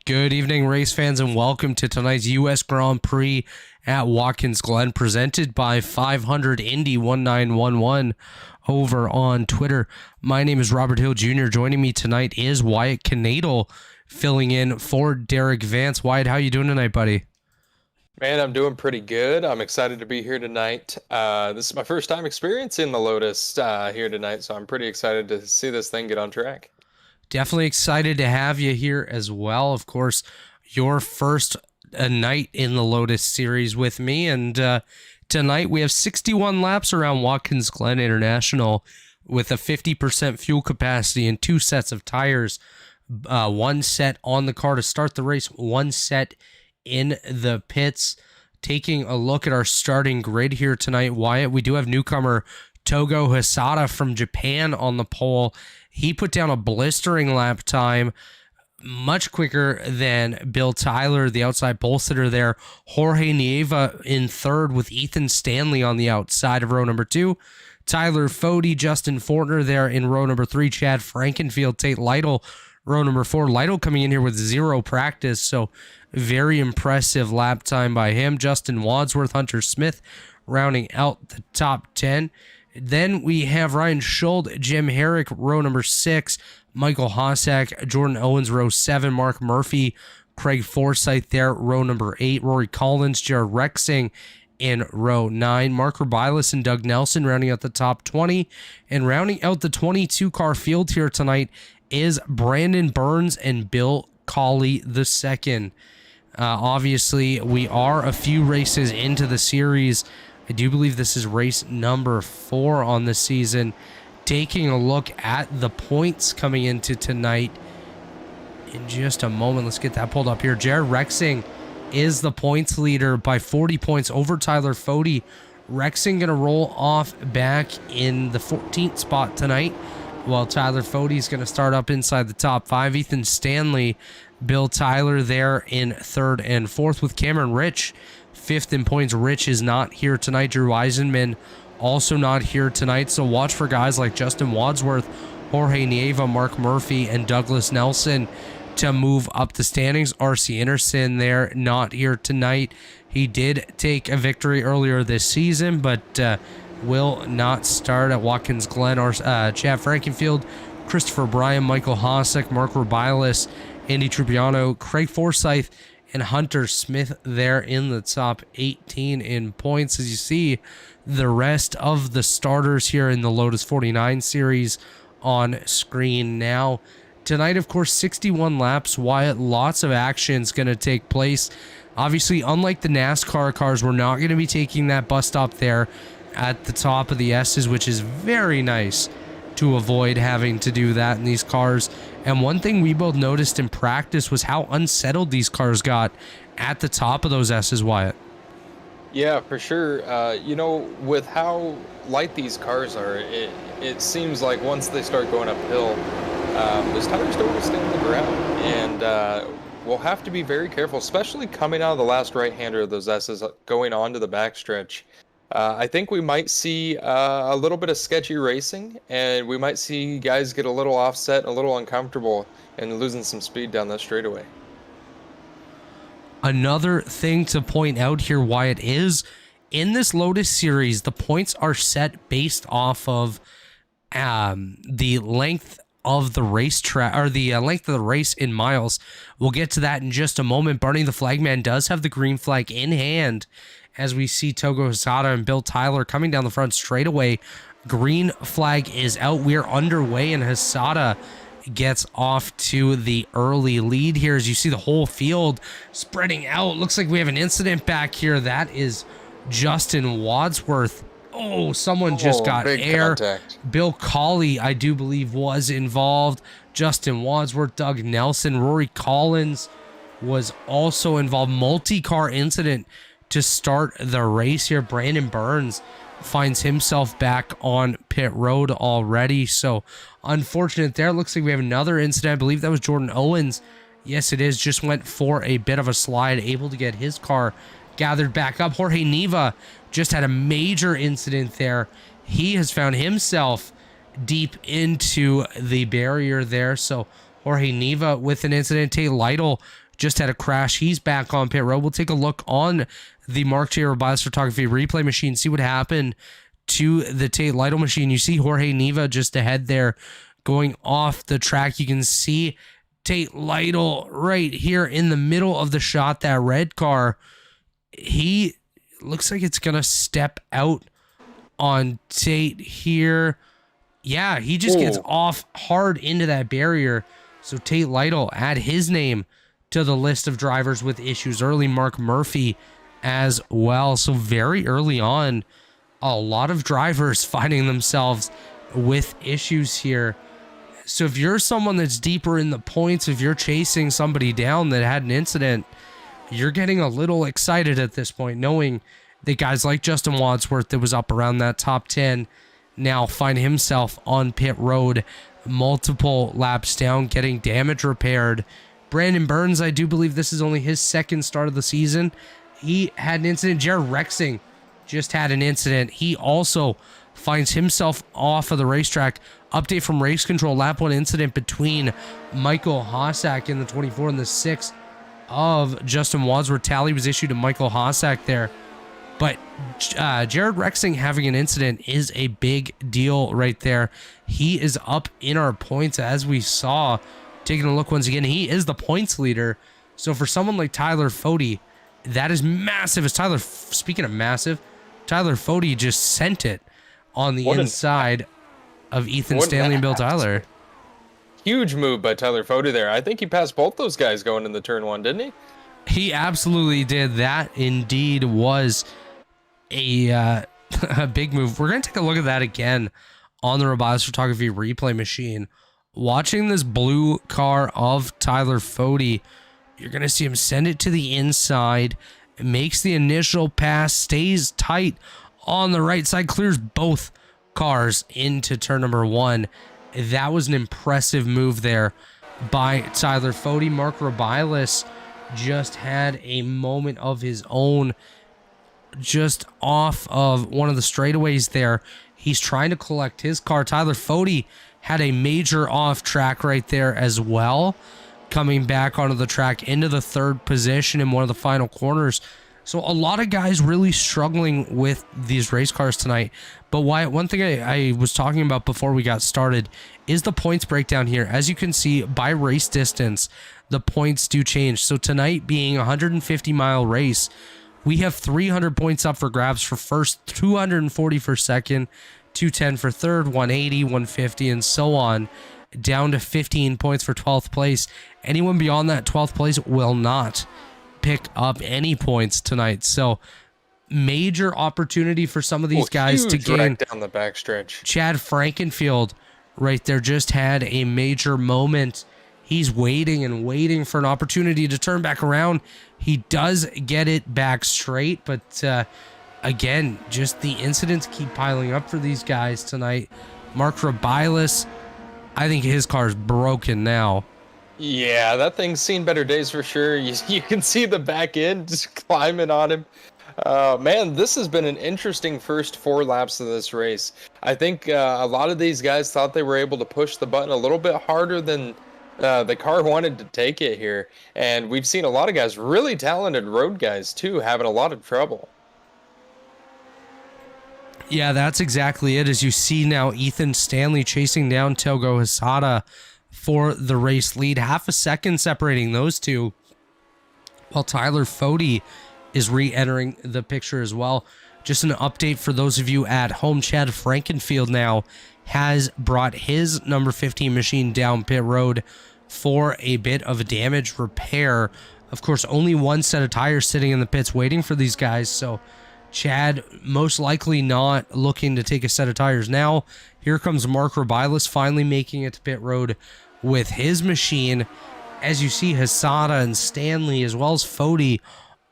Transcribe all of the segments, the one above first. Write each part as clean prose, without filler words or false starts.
Good evening, race fans, and welcome to tonight's U.S. Grand Prix at Watkins Glen, presented by 500 Indy 1911 over on Twitter. My name is Robert Hill Jr. Joining me tonight is Wyatt Knadel, filling in for Derik Vance. Wyatt, how you doing tonight, buddy? Man, I'm doing pretty good. I'm excited to be here tonight. This is my first time experiencing the Lotus here tonight, so I'm pretty excited to see this thing get on track. Definitely excited to have you here as well. Of course, your first night in the Lotus series with me. And tonight we have 61 laps around Watkins Glen International with a 50% fuel capacity and 2 sets of tires. One set on the car to start the race, one set in the pits. Taking a look at our starting grid here tonight, Wyatt, we do have newcomer Togo Hisada from Japan on the pole. He put down a blistering lap time, much quicker than Bill Tyler, the outside pole sitter there. Jorge Nieva in third with Ethan Stanley on the outside of row number 2. Tyler Fode, Justin Fortner there in row number 3. Chad Frankenfield, Tate Lytle, row number 4. Lytle coming in here with 0 practice, so very impressive lap time by him. Justin Wadsworth, Hunter Smith rounding out the top 10. Then we have Ryan Schuld, Jim Herrick, row number 6, Michael Hossack, Jordan Owens, row 7, Mark Murphy, Craig Forsyth there, row number 8, Rory Collins, Jared Rexing in row 9, Mark Rubilis and Doug Nelson rounding out the top 20, and rounding out the 22 car field here tonight is Brandon Burns and Bill Colley II. Obviously, we are a few races into the series. I do believe this is race number 4 on the season. Taking a look at the points coming into tonight in just a moment. Let's get that pulled up here. Jared Rexing is the points leader by 40 points over Tyler Fode. Rexing going to roll off back in the 14th spot tonight, while Tyler Fode is going to start up inside the top 5. Ethan Stanley, Bill Tyler there in 3rd and 4th, with Cameron Rich 5th in points. Rich is not here tonight. Drew Eisenman also not here tonight. So watch for guys like Justin Wadsworth, Jorge Nieva, Mark Murphy, and Douglas Nelson to move up the standings. RC Anderson there, not here tonight. He did take a victory earlier this season, but will not start at Watkins Glen. Chad Frankenfield, Christopher Bryan, Michael Hossack, Mark Rubilis, Andy Trupiano, Craig Forsyth, and Hunter Smith there in the top 18 in points. As you see, the rest of the starters here in the Lotus 49 series on screen now. Tonight, of course, 61 laps. Wyatt, lots of action is going to take place. Obviously, unlike the NASCAR cars, we're not going to be taking that bus stop there at the top of the S's, which is very nice to avoid having to do that in these cars. And one thing we both noticed in practice was how unsettled these cars got at the top of those S's, Wyatt. Yeah, for sure. With how light these cars are, it seems like once they start going uphill, those tires don't want to stay on the ground. And we'll have to be very careful, especially coming out of the last right-hander of those S's going on to the backstretch. I think we might see a little bit of sketchy racing, and we might see guys get a little offset, a little uncomfortable, and losing some speed down that straightaway. Another thing to point out here, Wyatt, is in this Lotus series, the points are set based off of the length of the racetrack, or the length of the race in miles. We'll get to that in just a moment. Barney the Flagman does have the green flag in hand, as we see Togo Hisada and Bill Tyler coming down the front straightaway. Green flag is out. We're underway, and Hisada gets off to the early lead here. As you see the whole field spreading out. Looks like we have an incident back here. That is Justin Wadsworth. Oh, someone just got air. Contact. Bill Colley, I do believe, was involved. Justin Wadsworth, Doug Nelson, Rory Collins was also involved. Multi-car incident to start the race here. Brandon Burns finds himself back on pit road already, so unfortunate there. Looks like we have another incident. I believe that was Jordan Owens. Yes, it is. Just went for a bit of a slide, able to get his car gathered back up. Jorge Nieva just had a major incident there. He has found himself deep into the barrier there, so Jorge Nieva with an incident. Tate Lytle just had a crash. He's back on pit road. We'll take a look on the Mark J. Robiles photography replay machine, see what happened to the Tate Lytle machine. You see Jorge Neva just ahead there going off the track. You can see Tate Lytle right here in the middle of the shot, that red car. He looks like it's going to step out on Tate here. Yeah, he just gets off hard into that barrier. So Tate Lytle add his name to the list of drivers with issues early. Mark Murphy as well. So very early on, a lot of drivers finding themselves with issues here. So if you're someone that's deeper in the points, if you're chasing somebody down that had an incident, you're getting a little excited at this point, knowing that guys like Justin Wadsworth that was up around that top 10 now find himself on pit road multiple laps down, getting damage repaired. Brandon Burns, I do believe this is only his second start of the season. He had an incident. Jared Rexing just had an incident. He also finds himself off of the racetrack. Update from race control, lap 1 incident between Michael Hossack in the 24 and the 6 of Justin Wadsworth. Tally was issued to Michael Hossack there. But Jared Rexing having an incident is a big deal right there. He is up in our points, as we saw. Taking a look once again, he is the points leader. So for someone like Tyler Fode, that is massive. As Tyler, speaking of massive, Tyler Fode just sent it on the inside of Ethan Stanley and Bill Tyler. Huge move by Tyler Fode there. I think he passed both those guys going into turn 1, didn't he? He absolutely did. That indeed was a big move. We're going to take a look at that again on the Robiles photography replay machine. Watching this blue car of Tyler Fode, you're going to see him send it to the inside, makes the initial pass, stays tight on the right side, clears both cars into turn number 1. That was an impressive move there by Tyler Fode. Mark Robiles just had a moment of his own just off of one of the straightaways there. He's trying to collect his car. Tyler Fode had a major off track right there as well, coming back onto the track into the 3rd position in one of the final corners. So a lot of guys really struggling with these race cars tonight. But Wyatt, one thing I was talking about before we got started is the points breakdown here. As you can see, by race distance, the points do change. So tonight being a 150-mile race, we have 300 points up for grabs for first, 240 for second, 210 for third, 180, 150, and so on, down to 15 points for 12th place. Anyone beyond that 12th place will not pick up any points tonight. So major opportunity for some of these guys to gain. Down the backstretch. Chad Frankenfield right there just had a major moment. He's waiting and waiting for an opportunity to turn back around. He does get it back straight, but again, just the incidents keep piling up for these guys tonight. Mark Robiles, I think his car's broken now. Yeah, that thing's seen better days for sure. You can see the back end just climbing on him. Man, this has been an interesting first 4 laps of this race. I think a lot of these guys thought they were able to push the button a little bit harder than the car wanted to take it here. And we've seen a lot of guys, really talented road guys too, having a lot of trouble. Yeah, that's exactly it. As you see now, Ethan Stanley chasing down Togo Hisada for the race lead. Half a second separating those two, while Tyler Fode is re-entering the picture as well. Just an update for those of you at home. Chad Frankenfield now has brought his number 15 machine down pit road for a bit of a damage repair. Of course, only one set of tires sitting in the pits waiting for these guys, so Chad most likely not looking to take a set of tires now. Here comes Mark Robiles finally making it to pit road with his machine. As you see, Hisada and Stanley as well as Fode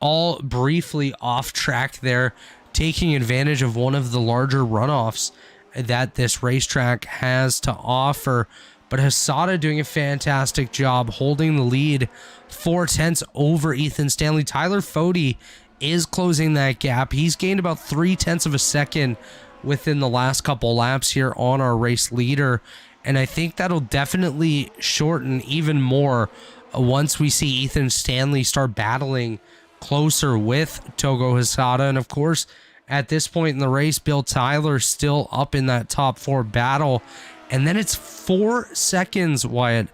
all briefly off track there, taking advantage of one of the larger runoffs that this racetrack has to offer. But Hisada doing a fantastic job holding the lead, 4/10 over Ethan Stanley. Tyler Fode is closing that gap. He's gained about 3/10 of a second within the last couple laps here on our race leader, and I think that'll definitely shorten even more once we see Ethan Stanley start battling closer with Togo Hisada. And of course, at this point in the race, Bill Tyler still up in that top 4 battle. And then it's 4 seconds, Wyatt,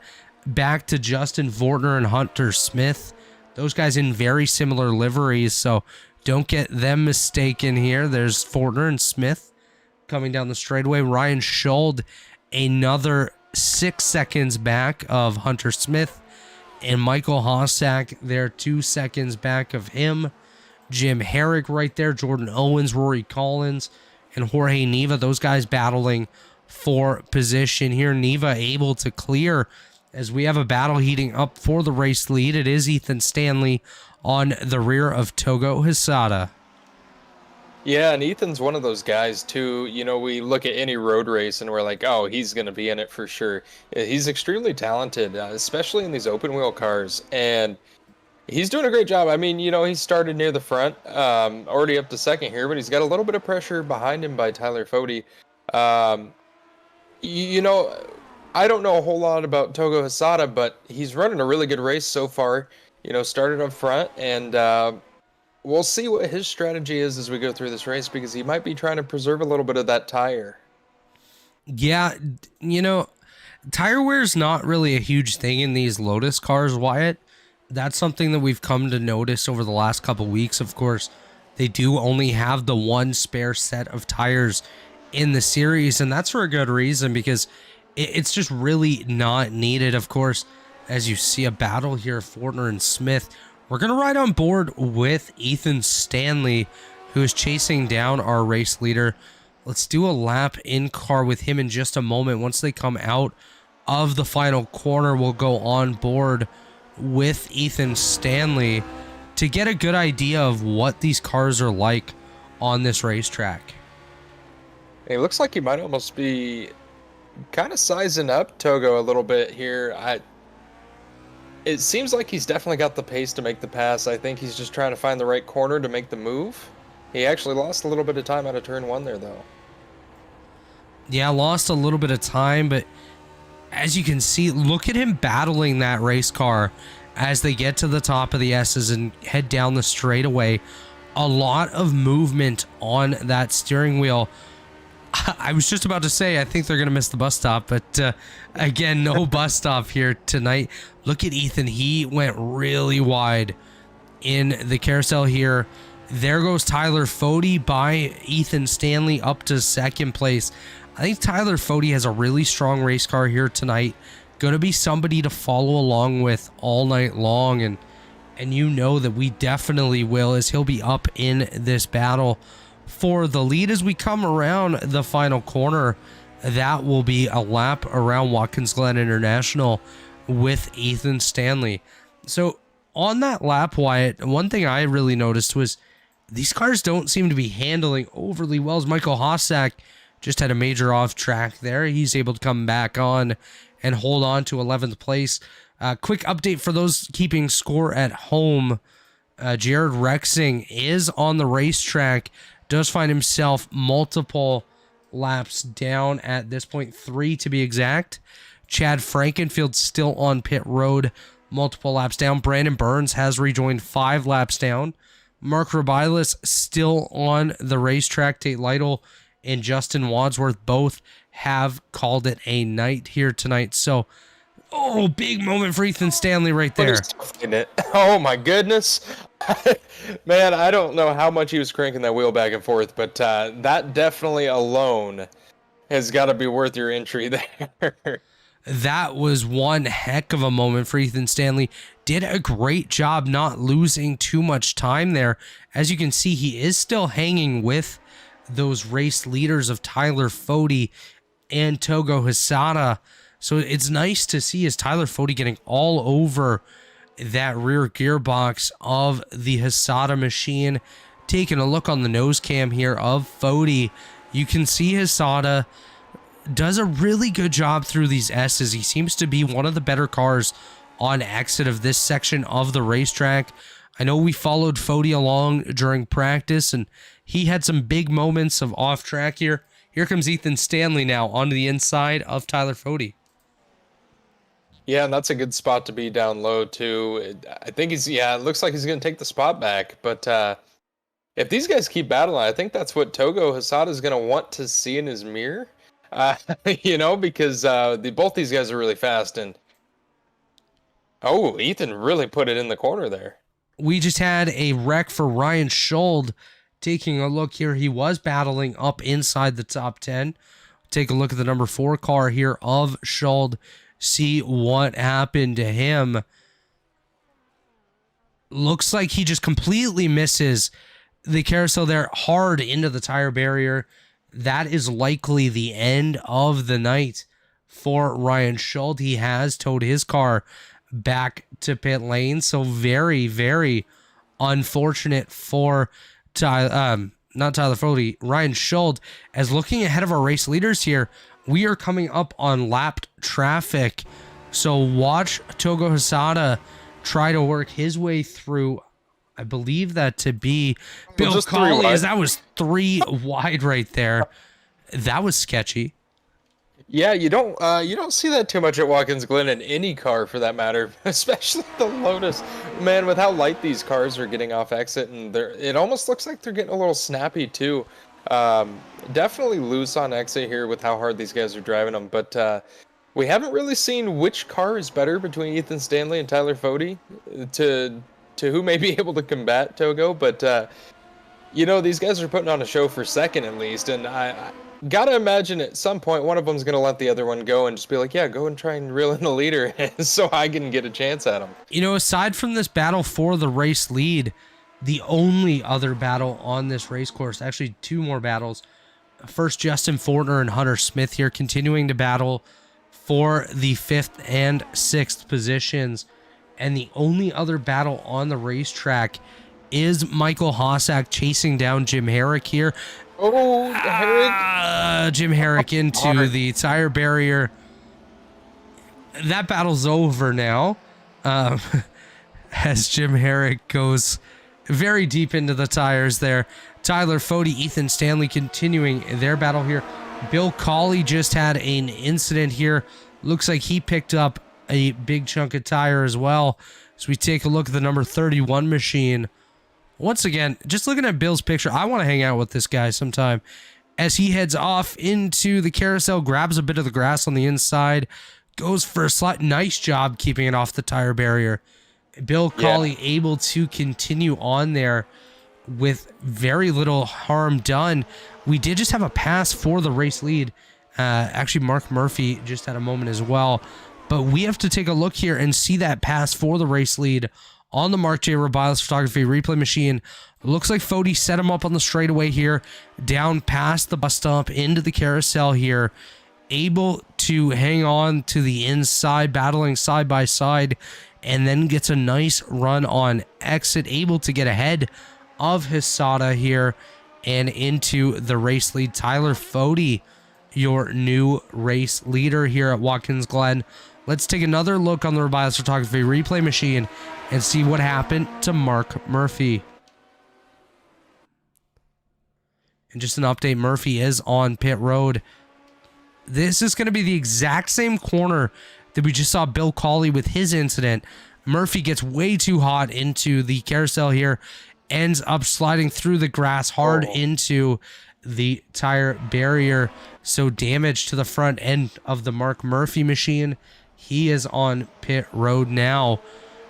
back to Justin Fortner and Hunter Smith. Those guys in very similar liveries, so don't get them mistaken here. There's Fortner and Smith coming down the straightaway. Ryan Schuld, another 6 seconds back of Hunter Smith. And Michael Hossack, they're 2 seconds back of him. Jim Herrick right there. Jordan Owens, Rory Collins, and Jorge Neva. Those guys battling for position here. Neva able to clear as we have a battle heating up for the race lead. It is Ethan Stanley on the rear of Togo Hisada. Yeah, and Ethan's one of those guys too. You know, we look at any road race and we're like, oh, he's going to be in it for sure. He's extremely talented, especially in these open wheel cars. And he's doing a great job. I mean, you know, he started near the front, already up to second here, but he's got a little bit of pressure behind him by Tyler Fode. You know, I don't know a whole lot about Togo Hisada, but he's running a really good race so far. You know, started up front, and we'll see what his strategy is as we go through this race, because he might be trying to preserve a little bit of that tire. Yeah, you know, tire wear is not really a huge thing in these Lotus cars, Wyatt. That's something that we've come to notice over the last couple weeks. Of course, they do only have the 1 spare set of tires in the series, and that's for a good reason, because it's just really not needed. Of course, as you see a battle here, Fortner and Smith, we're going to ride on board with Ethan Stanley, who is chasing down our race leader. Let's do a lap in car with him in just a moment. Once they come out of the final corner, we'll go on board with Ethan Stanley to get a good idea of what these cars are like on this racetrack. It looks like he might almost be kind of sizing up Togo a little bit here. It seems like he's definitely got the pace to make the pass. I think he's just trying to find the right corner to make the move. He actually lost a little bit of time out of turn 1 there, though. Yeah, lost a little bit of time, but as you can see, look at him battling that race car as they get to the top of the S's and head down the straightaway. A lot of movement on that steering wheel. I was just about to say, I think they're going to miss the bus stop, but again, no bus stop here tonight. Look at Ethan. He went really wide in the carousel here. There goes Tyler Fode by Ethan Stanley up to second place. I think Tyler Fode has a really strong race car here tonight. Going to be somebody to follow along with all night long, and you know that we definitely will, as he'll be up in this battle for the lead as we come around the final corner. That will be a lap around Watkins Glen International with Ethan Stanley. So on that lap, Wyatt, one thing I really noticed was these cars don't seem to be handling overly well. As Michael Hossack just had a major off track there, he's able to come back on and hold on to 11th place. Quick update for those keeping score at home. Jared Rexing is on the racetrack, does find himself multiple laps down at this point, 3 to be exact. Chad Frankenfield still on pit road, multiple laps down. Brandon Burns has rejoined 5 laps down. Mark Rabilas still on the racetrack. Tate Lytle and Justin Wadsworth both have called it a night here tonight. So, oh, big moment for Ethan Stanley right there. Oh my goodness. Man, I don't know how much he was cranking that wheel back and forth, but that definitely alone has got to be worth your entry there. That was one heck of a moment for Ethan Stanley. Did a great job not losing too much time there. As you can see, he is still hanging with those race leaders of Tyler Fode and Togo Hisada. So it's nice to see as Tyler Fode getting all over that rear gearbox of the Hisada machine. Taking a look on the nose cam here of Fode, you can see Hisada does a really good job through these S's. He seems to be one of the better cars on exit of this section of the racetrack. I know we followed Fode along during practice, and he had some big moments of off track here. Here comes Ethan Stanley now onto the inside of Tyler Fode. Yeah, and that's a good spot to be down low too. I think it looks like he's going to take the spot back. But if these guys keep battling, I think that's what Togo Hasada is going to want to see in his mirror. Because both these guys are really fast. And oh, Ethan really put it in the corner there. We just had a wreck for Ryan Schold. Taking a look here, he was battling up inside the top 10. Take a look at the number 4 car here of Schold. See what happened to him. Looks like he just completely misses the carousel there hard into the tire barrier. That is likely the end of the night for Ryan Schold. He has towed his car back to pit lane. So very, very unfortunate for not Tyler Fody, Ryan Schold. As looking ahead of our race leaders here, we are coming up on lapped traffic. So watch Togo Hasada try to work his way through. I believe that to be Bill Colley, as that was 3 wide right there. That was sketchy. Yeah, you don't see that too much at Watkins Glen in any car for that matter, especially the Lotus. Man, with how light these cars are getting off exit, and it almost looks like they're getting a little snappy too. Definitely loose on exit here with how hard these guys are driving them, but we haven't really seen which car is better between Ethan Stanley and Tyler Fody to who may be able to combat Togo, but these guys are putting on a show for second at least, and I gotta imagine at some point one of them's gonna let the other one go and just be like, yeah, go and try and reel in the leader so I can get a chance at him. Aside from this battle for the race lead, the only other battle on this race course, actually 2 more battles. First, Justin Fortner and Hunter Smith here continuing to battle for the 5th and 6th positions. And the only other battle on the racetrack is Michael Hossack chasing down Jim Herrick here. Oh, Herrick. Jim Herrick into the tire barrier. That battle's over now. As Jim Herrick goes very deep into the tires there. Tyler Fody, Ethan Stanley continuing their battle here. Bill Colley just had an incident here. Looks like he picked up a big chunk of tire as well. So we take a look at the number 31 machine. Once again, just looking at Bill's picture, I want to hang out with this guy sometime. As he heads off into the carousel, grabs a bit of the grass on the inside, goes for a slot. Nice job keeping it off the tire barrier. Bill Colley able to continue on there with very little harm done. We did just have a pass for the race lead. Actually, Mark Murphy just had a moment as well. But we have to take a look here and see that pass for the race lead on the Mark J. Robiles Photography replay machine. Looks like Fody set him up on the straightaway here, down past the bus stop into the carousel here. Able to hang on to the inside, battling side by side, and then gets a nice run on exit. Able to get ahead of Hasada here and into the race lead. Tyler Fody, your new race leader here at Watkins Glen. Let's take another look on the Robiles Photography replay machine and see what happened to Mark Murphy. And just an update, Murphy is on pit road. This is going to be the exact same corner that we just saw Bill Colley with his incident. Murphy gets way too hot into the carousel here, ends up sliding through the grass hard into the tire barrier. So damage to the front end of the Mark Murphy machine. He is on pit road now.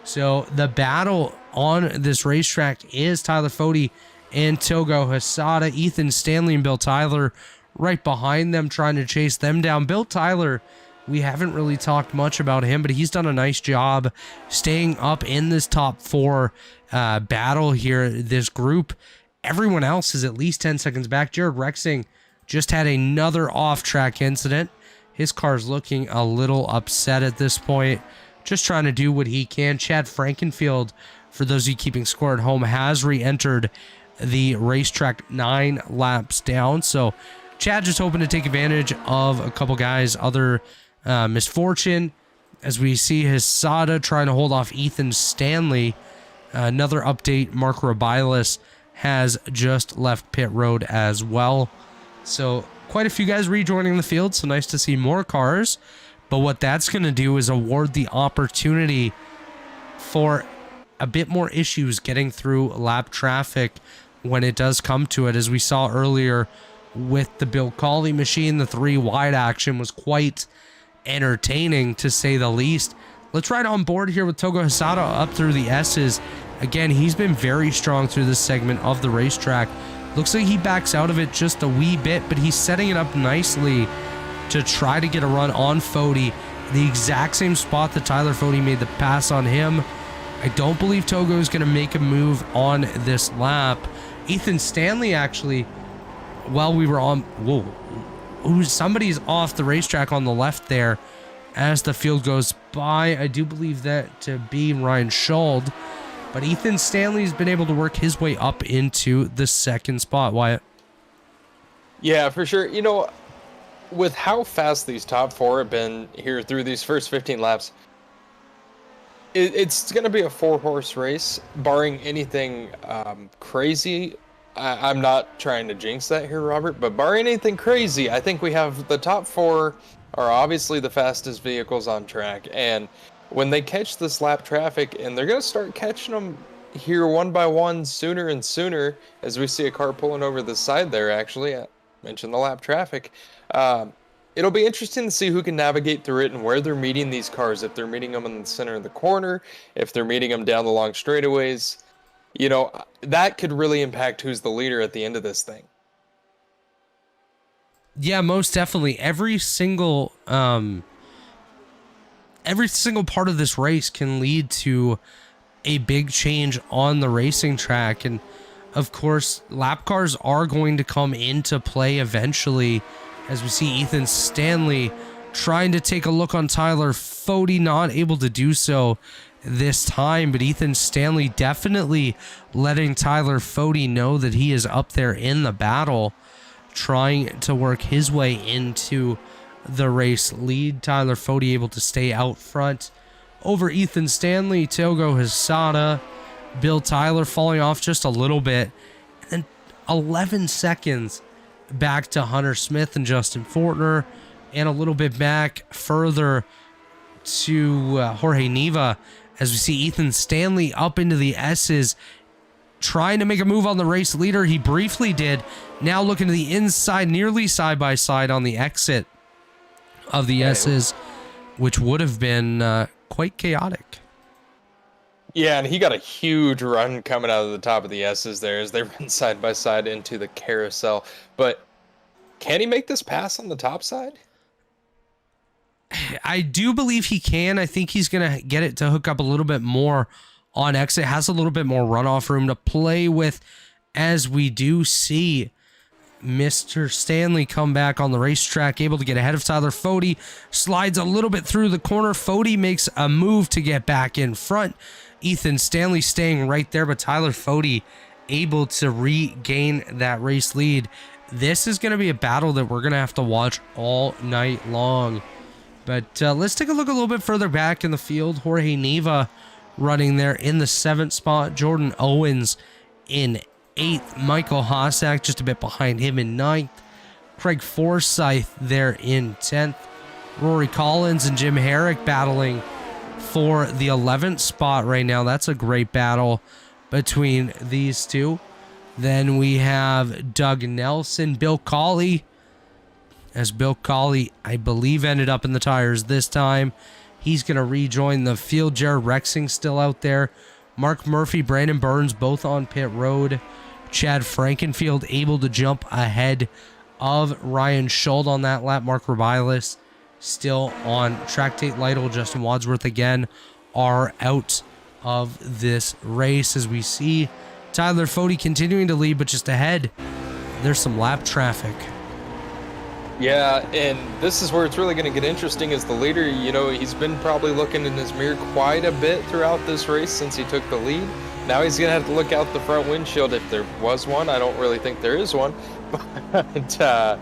So the battle on this racetrack is Tyler Fody and Togo Hasada. Ethan Stanley and Bill Tyler right behind them, trying to chase them down. Bill Tyler, we haven't really talked much about him, but he's done a nice job staying up in this top 4 battle here, this group. Everyone else is at least 10 seconds back. Jared Rexing just had another off-track incident. His car's looking a little upset at this point, just trying to do what he can. Chad Frankenfield, for those of you keeping score at home, has re-entered the racetrack 9 laps down. So Chad just hoping to take advantage of a couple guys' other misfortune. As we see Hasada trying to hold off Ethan Stanley. Another update, Mark Robiles has just left pit road as well. So quite a few guys rejoining the field, so nice to see more cars But what that's going to do is award the opportunity for a bit more issues getting through lap traffic when it does come to it. As we saw earlier with the Bill Colley machine, the 3 wide action was quite entertaining to say the least. Let's ride on board here with Togo Hisata up through the S's. Again, he's been very strong through this segment of the racetrack. Looks like he backs out of it just a wee bit, but he's setting it up nicely to try to get a run on Fody. The exact same spot that Tyler Fody made the pass on him. I don't believe Togo is going to make a move on this lap. Ethan Stanley actually, while we were on, somebody's off the racetrack on the left there as the field goes by. I do believe that to be Ryan Schuld, but Ethan Stanley's been able to work his way up into the second spot, Wyatt. Yeah, for sure. You know, with how fast these top 4 have been here through these first 15 laps, it's going to be a 4-horse race, barring anything crazy. I'm not trying to jinx that here, Robert, but barring anything crazy, I think we have the top 4 are obviously the fastest vehicles on track. And when they catch this lap traffic, and they're going to start catching them here one by one sooner and sooner, as we see a car pulling over the side there, actually. I mentioned the lap traffic. It'll be interesting to see who can navigate through it and where they're meeting these cars. If they're meeting them in the center of the corner, if they're meeting them down the long straightaways, you know, that could really impact who's the leader at the end of this thing. Yeah, most definitely. Every single part of this race can lead to a big change on the racing track. And of course, lap cars are going to come into play eventually, as we see Ethan Stanley trying to take a look on Tyler Fody, not able to do so this time, but Ethan Stanley definitely letting Tyler Fody know that he is up there in the battle, trying to work his way into the race lead. Tyler Fody able to stay out front over Ethan Stanley. Togo Hisata, Bill Tyler falling off just a little bit, and then 11 seconds back to Hunter Smith and Justin Fortner, and a little bit back further to Jorge Neva, as we see Ethan Stanley up into the S's, trying to make a move on the race leader. He briefly did. Now looking to the inside, nearly side by side on the exit of the S's, which would have been quite chaotic. Yeah, and he got a huge run coming out of the top of the S's there as they run side by side into the carousel. But can he make this pass on the top side? I do believe he can. I think he's going to get it to hook up a little bit more on exit. Has a little bit more runoff room to play with, as we do see Mr. Stanley come back on the racetrack, able to get ahead of Tyler Fody. Slides a little bit through the corner. Fody makes a move to get back in front. Ethan Stanley staying right there, but Tyler Fody able to regain that race lead. This is going to be a battle that we're going to have to watch all night long. But let's take a look a little bit further back in the field. Jorge Neva running there in the 7th spot. Jordan Owens in 8th. Michael Hossack just a bit behind him in 9th. Craig Forsyth there in 10th. Rory Collins and Jim Herrick battling for the 11th spot right now. That's a great battle between these two. Then we have Doug Nelson, Bill Colley, as Bill Colley, I believe, ended up in the tires this time. He's going to rejoin the field. Jared Rexing still out there. Mark Murphy, Brandon Burns, both on pit road. Chad Frankenfield able to jump ahead of Ryan Schuld on that lap. Mark Rubilis still on track. Tate Lytle, Justin Wadsworth again are out of this race, as we see Tyler Fody continuing to lead, but just ahead, there's some lap traffic. Yeah, and this is where it's really going to get interesting as the leader. You know, he's been probably looking in his mirror quite a bit throughout this race since he took the lead. Now he's going to have to look out the front windshield if there was one. I don't really think there is one. But,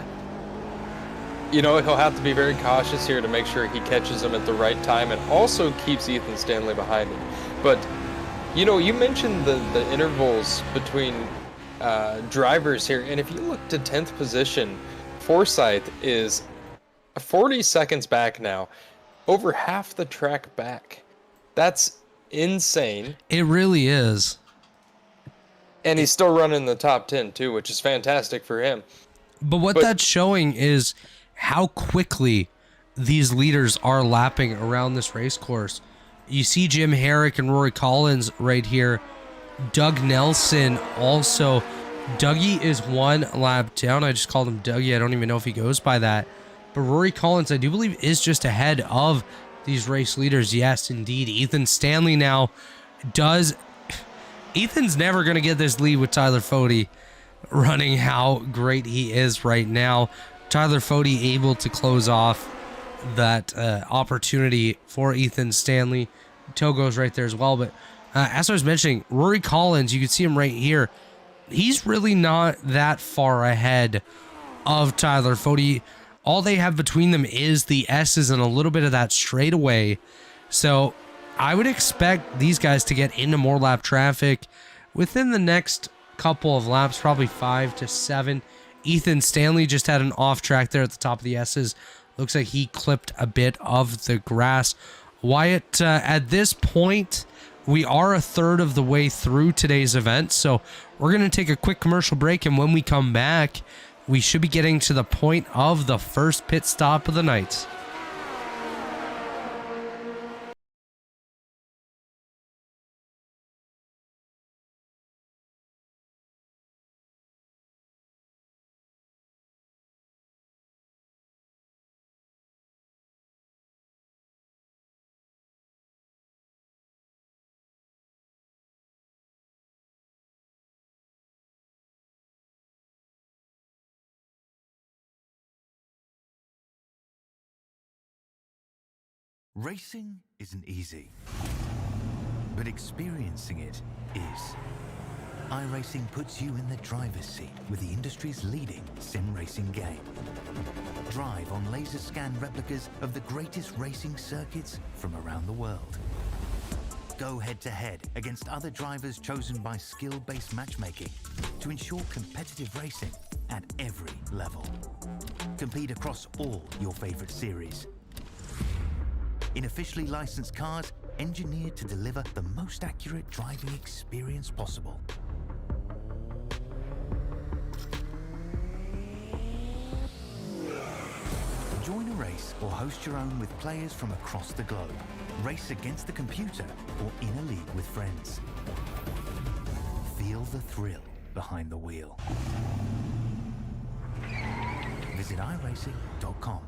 you know, he'll have to be very cautious here to make sure he catches him at the right time and also keeps Ethan Stanley behind him. But, you know, you mentioned the intervals between drivers here. And if you look to 10th position, Forsyth is 40 seconds back now. over half the track back. That's insane. It really is. And he's still running the top 10 too, which is fantastic for him. But what that's showing is how quickly these leaders are lapping around this race course. You see Jim Herrick and Rory Collins right here. Doug Nelson also. Dougie is one lap down. I just called him Dougie. I don't even know if he goes by that. But Rory Collins, I do believe, is just ahead of these race leaders. Yes, indeed. Ethan Stanley now does. Ethan's never going to get this lead with Tyler Fode running how great he is right now. Tyler Fode able to close off that opportunity for Ethan Stanley. Togo's right there as well. But as I was mentioning, Rory Collins, you can see him right here. He's really not that far ahead of Tyler Fode. All they have between them is the S's and a little bit of that straightaway. So I would expect these guys to get into more lap traffic within the next couple of laps, probably 5 to 7. Ethan Stanley just had an off track there at the top of the S's. Looks like he clipped a bit of the grass. Wyatt, at this point, we are a third of the way through today's event, so we're going to take a quick commercial break, and when we come back, we should be getting to the point of the first pit stop of the night. Racing isn't easy, but experiencing it is. iRacing puts you in the driver's seat with the industry's leading sim racing game. Drive on laser scan replicas of the greatest racing circuits from around the world. Go head-to-head against other drivers chosen by skill-based matchmaking to ensure competitive racing at every level. Compete across all your favorite series. In officially licensed cars, engineered to deliver the most accurate driving experience possible. Join a race or host your own with players from across the globe. Race against the computer or in a league with friends. Feel the thrill behind the wheel. Visit iRacing.com.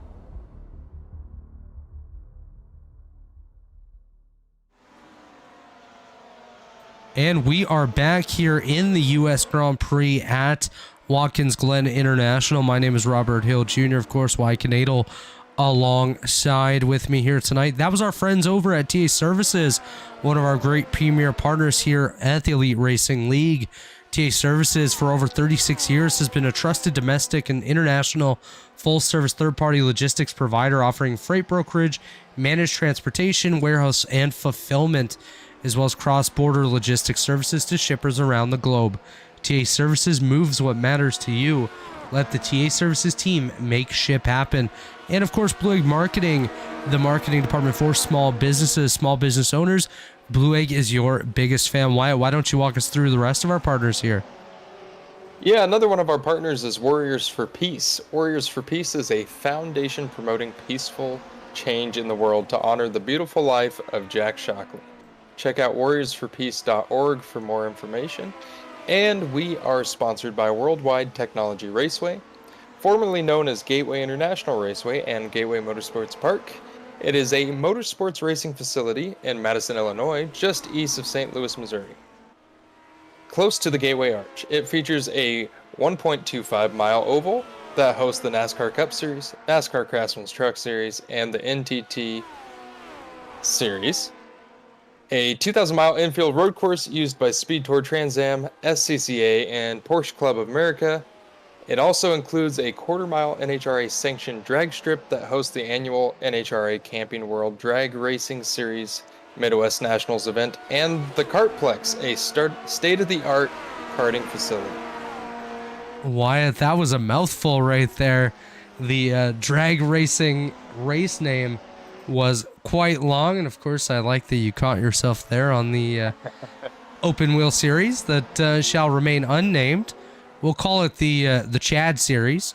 And we are back here in the U.S. Grand Prix at Watkins Glen International. My name is Robert Hill Jr., of course, Wyatt Knadel alongside with me here tonight. That was our friends over at TA Services, one of our great premier partners here at the Elite Racing League. TA Services for over 36 years has been a trusted domestic and international full-service third-party logistics provider offering freight brokerage, managed transportation, warehouse, and fulfillment, as well as cross-border logistics services to shippers around the globe. TA Services moves what matters to you. Let the TA Services team make ship happen. And of course, Blue Egg Marketing, the marketing department for small businesses, small business owners. Blue Egg is your biggest fan. Why don't you walk us through the rest of our partners here? Yeah, another one of our partners is Warriors for Peace. Warriors for Peace is a foundation promoting peaceful change in the world to honor the beautiful life of Jack Shockley. Check out warriorsforpeace.org for more information. And we are sponsored by Worldwide Technology Raceway, formerly known as Gateway International Raceway and Gateway Motorsports Park. It is a motorsports racing facility in Madison, Illinois, just east of St. Louis, Missouri. Close to the Gateway Arch, it features a 1.25-mile oval that hosts the NASCAR Cup Series, NASCAR Craftsman's Truck Series, and the NTT Series. A 2,000-mile infield road course used by Speed Tour Trans Am, SCCA, and Porsche Club of America. It also includes a quarter-mile NHRA-sanctioned drag strip that hosts the annual NHRA Camping World Drag Racing Series Midwest Nationals event, and the Kartplex, a state-of-the-art karting facility. Wyatt, that was a mouthful right there. The drag racing race name was quite long. And of course, I like that you caught yourself there on the open wheel series that shall remain unnamed. We'll call it the Chad series,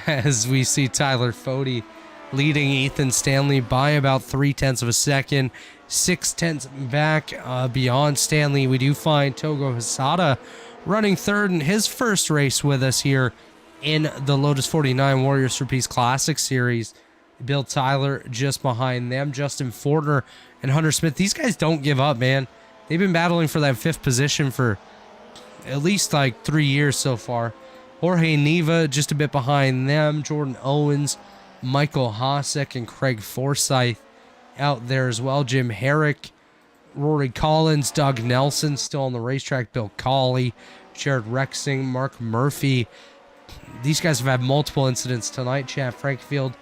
as we see Tyler Fode leading Ethan Stanley by about 0.3 of a second, 0.6 back beyond Stanley. We do find Togo Hisada running third in his first race with us here in the Lotus 49 Warriors for Peace Classic Series. Bill Tyler just behind them, Justin Fortner and Hunter Smith. These guys don't give up, man. They've been battling for that 5th position for at least like 3 years so far. Jorge Neva just a bit behind them. Jordan Owens, Michael Hosek, and Craig Forsyth out there as well. Jim Herrick, Rory Collins, Doug Nelson still on the racetrack. Bill Cawley, Jared Rexing, Mark Murphy. These guys have had multiple incidents tonight. Chad Frankfield,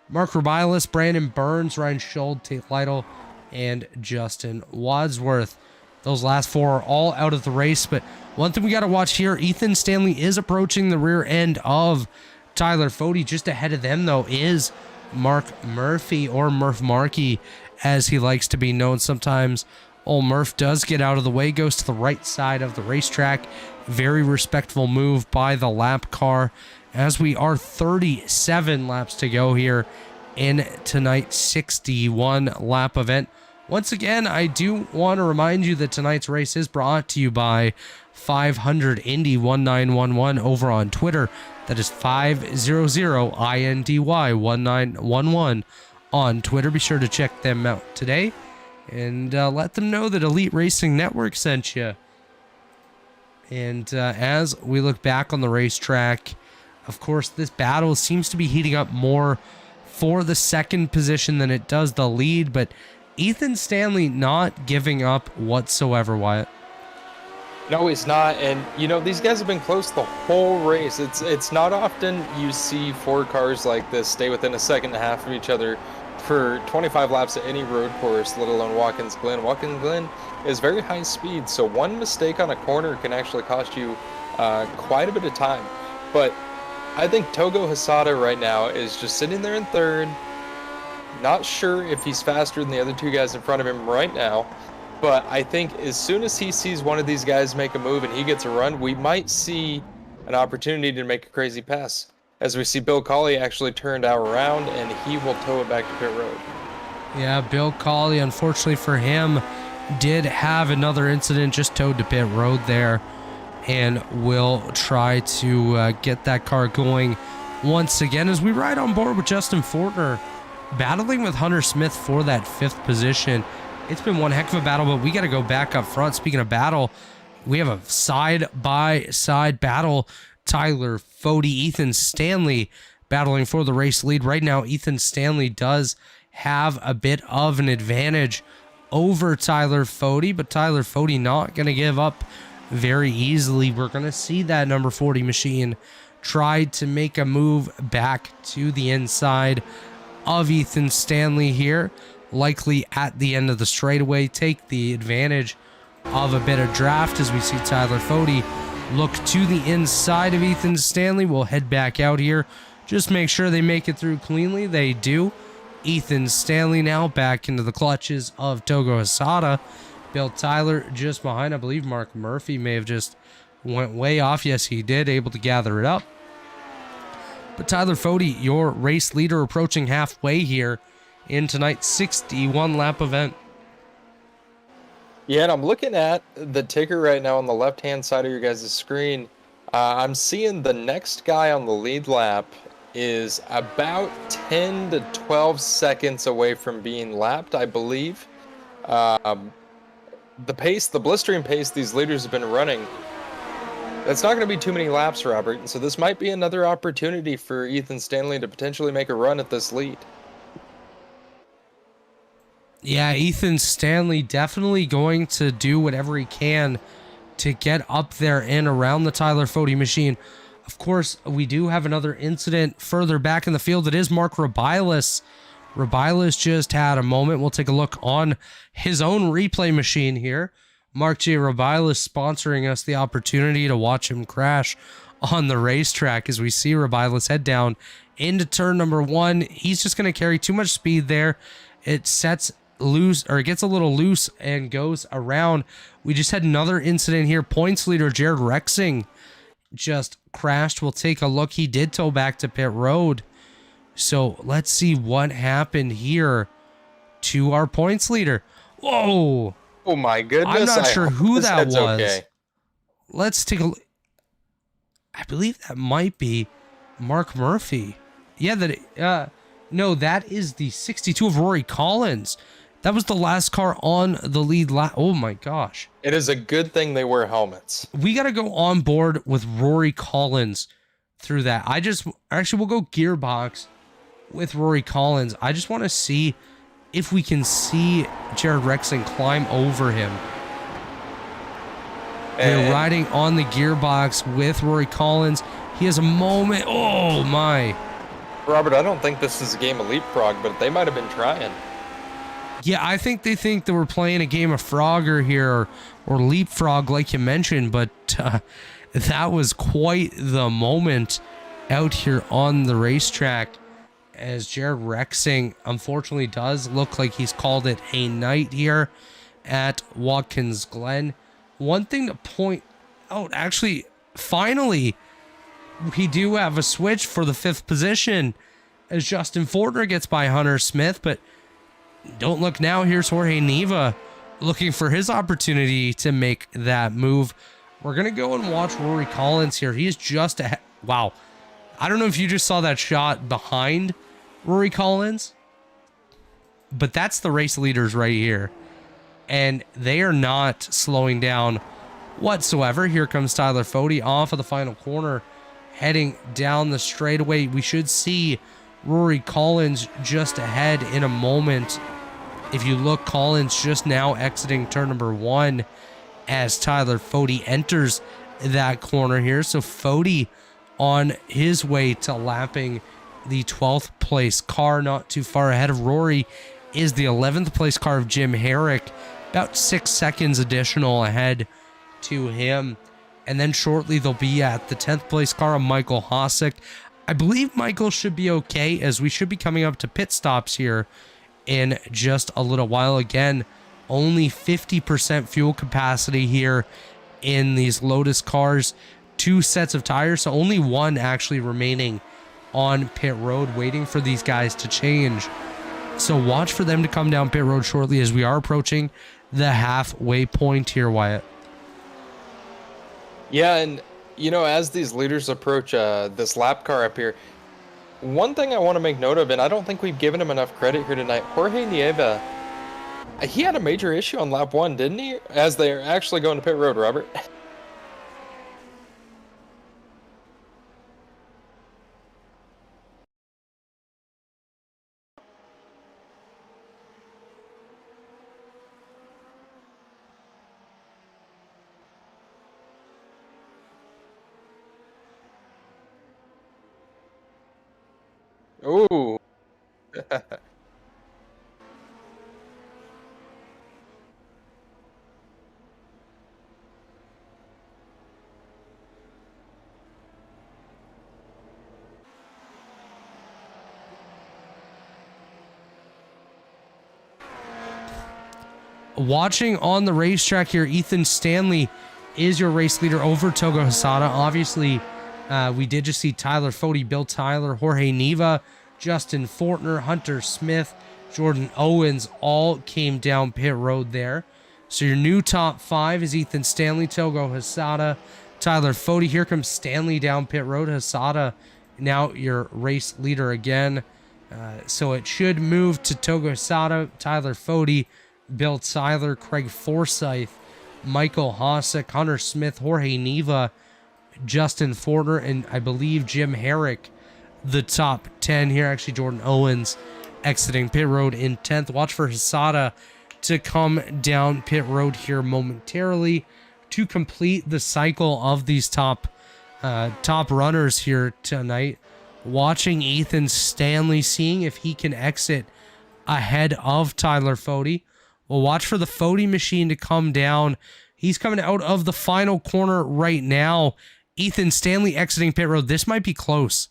Mark Rubilis, Brandon Burns, Ryan Schold, Tate Lytle, and Justin Wadsworth. Those last 4 are all out of the race, but one thing we got to watch here, Ethan Stanley is approaching the rear end of Tyler Fode. Just ahead of them, though, is Mark Murphy, or Murph Markey, as he likes to be known sometimes. Old Murph does get out of the way, goes to the right side of the racetrack. Very respectful move by the lap car, as we are 37 laps to go here in tonight's 61 lap event. Once again, I do want to remind you that tonight's race is brought to you by 500 Indy 1911 over on Twitter. That is 500INDY1911 on Twitter. Be sure to check them out today and let them know that Elite Racing Network sent you. And as we look back on the racetrack, of course, this battle seems to be heating up more for the 2nd position than it does the lead, but Ethan Stanley not giving up whatsoever, Wyatt. No, he's not. And, you know, these guys have been close the whole race. It's not often you see 4 cars like this stay within a second and a half of each other for 25 laps at any road course, let alone Watkins Glen. Watkins Glen is very high speed, so one mistake on a corner can actually cost you quite a bit of time. But I think Togo Hisada right now is just sitting there in 3rd. Not sure if he's faster than the other 2 guys in front of him right now, but I think as soon as he sees one of these guys make a move and he gets a run, we might see an opportunity to make a crazy pass. As we see Bill Cawley actually turned out around, and he will tow it back to pit road. Yeah, Bill Cawley, unfortunately for him, did have another incident, just towed to pit road there, and will try to get that car going once again as we ride on board with Justin Fortner battling with Hunter Smith for that 5th position. It's been one heck of a battle, but we got to go back up front. Speaking of battle, we have a side-by-side battle. Tyler Fode, Ethan Stanley battling for the race lead. Right now, Ethan Stanley does have a bit of an advantage over Tyler Fode, but Tyler Fode not going to give up very easily. We're going to see that number 40 machine try to make a move back to the inside of Ethan Stanley here, likely at the end of the straightaway, take the advantage of a bit of draft as we see Tyler Fode look to the inside of Ethan Stanley. We'll head back out here, just make sure they make it through cleanly. They do. Ethan Stanley now back into the clutches of Togo Hisada. Bill Tyler just behind. I believe Mark Murphy may have just went way off. Yes, he did, able to gather it up. But Tyler Fode, your race leader, approaching halfway here in tonight's 61 lap event. Yeah, and I'm looking at the ticker right now on the left-hand side of your guys' screen. I'm seeing the next guy on the lead lap is about 10 to 12 seconds away from being lapped, I believe. The pace, the blistering pace these leaders have been running, that's not going to be too many laps, Robert. And so this might be another opportunity for Ethan Stanley to potentially make a run at this lead. Yeah, Ethan Stanley definitely going to do whatever he can to get up there and around the Tyler Fode machine. Of course, we do have another incident further back in the field. It is Mark Rubilis. Rubilis just had a moment. We'll take a look on his own replay machine here. Mark J. Rubilis sponsoring us the opportunity to watch him crash on the racetrack as we see Rubilis head down into turn number 1. He's just going to carry too much speed there it sets loose, or it gets a little loose and goes around. We just had another incident here. Points leader Jared Rexing just crashed. We'll take a look. He did tow back to pit road. So let's see what happened here to our points leader. Whoa. Oh my goodness. I'm not sure who that was. Okay. Let's take a look. I believe that might be Mark Murphy. Yeah, no, that is the 62 of Rory Collins. That was the last car on the lead lap. Oh my gosh. It is a good thing they wear helmets. We got to go on board with Rory Collins through that. We'll go gearbox with Rory Collins. I just want to see if we can see Jared Rexing climb over him. We're riding on the gearbox with Rory Collins. He has a moment. Oh my. Robert, I don't think this is a game of leapfrog, but they might have been trying. Yeah, I think they think that we're playing a game of Frogger here, or Leapfrog, like you mentioned, but that was quite the moment out here on the racetrack, as Jared Rexing unfortunately does look like he's called it a night here at Watkins Glen. One thing to point out, actually, finally, we do have a switch for the 5th position as Justin Fortner gets by Hunter Smith, but don't look now. Here's Jorge Neva looking for his opportunity to make that move. We're going to go and watch Rory Collins here. He is just ahead. Wow. I don't know if you just saw that shot behind Rory Collins, but that's the race leaders right here. And they are not slowing down whatsoever. Here comes Tyler Fode off of the final corner, heading down the straightaway. We should see Rory Collins just ahead in a moment. If you look, Collins just now exiting turn number 1 as Tyler Fode enters that corner here. So Fode on his way to lapping the 12th place car, not too far ahead of Rory is the 11th place car of Jim Herrick, about 6 seconds additional ahead to him. And then shortly they'll be at the 10th place car of Michael Hossack. I believe Michael should be okay, as we should be coming up to pit stops here in just a little while. Again, only 50% fuel capacity here in these Lotus cars. 2 sets of tires, so only 1 actually remaining on pit road, waiting for these guys to change. So watch for them to come down pit road shortly, as we are approaching the halfway point here, Wyatt. Yeah, and you know, as these leaders approach this lap car up here, one thing I want to make note of, and I don't think we've given him enough credit here tonight, Jorge Nieva, he had a major issue on lap 1, didn't he? As they're actually going to pit road, Robert. Ooh. Watching on the racetrack here, Ethan Stanley is your race leader over Togo Hasada. Obviously, we did just see Tyler Fode, Bill Tyler, Jorge Neva, Justin Fortner, Hunter Smith, Jordan Owens all came down pit road there. So your new top 5 is Ethan Stanley, Togo Hasada, Tyler Fode. Here comes Stanley down pit road. Hasada now your race leader again. So it should move to Togo Hasada, Tyler Fode, Bill Tyler, Craig Forsyth, Michael Hossack, Hunter Smith, Jorge Neva, Justin Fortner, and I believe Jim Herrick, the top 10 here. Actually, Jordan Owens exiting pit road in 10th. Watch for Hasada to come down pit road here momentarily to complete the cycle of these top runners here tonight. Watching Ethan Stanley, seeing if he can exit ahead of Tyler Fode. We'll watch for the Fode machine to come down. He's coming out of the final corner right now. Ethan Stanley exiting pit road. This might be close.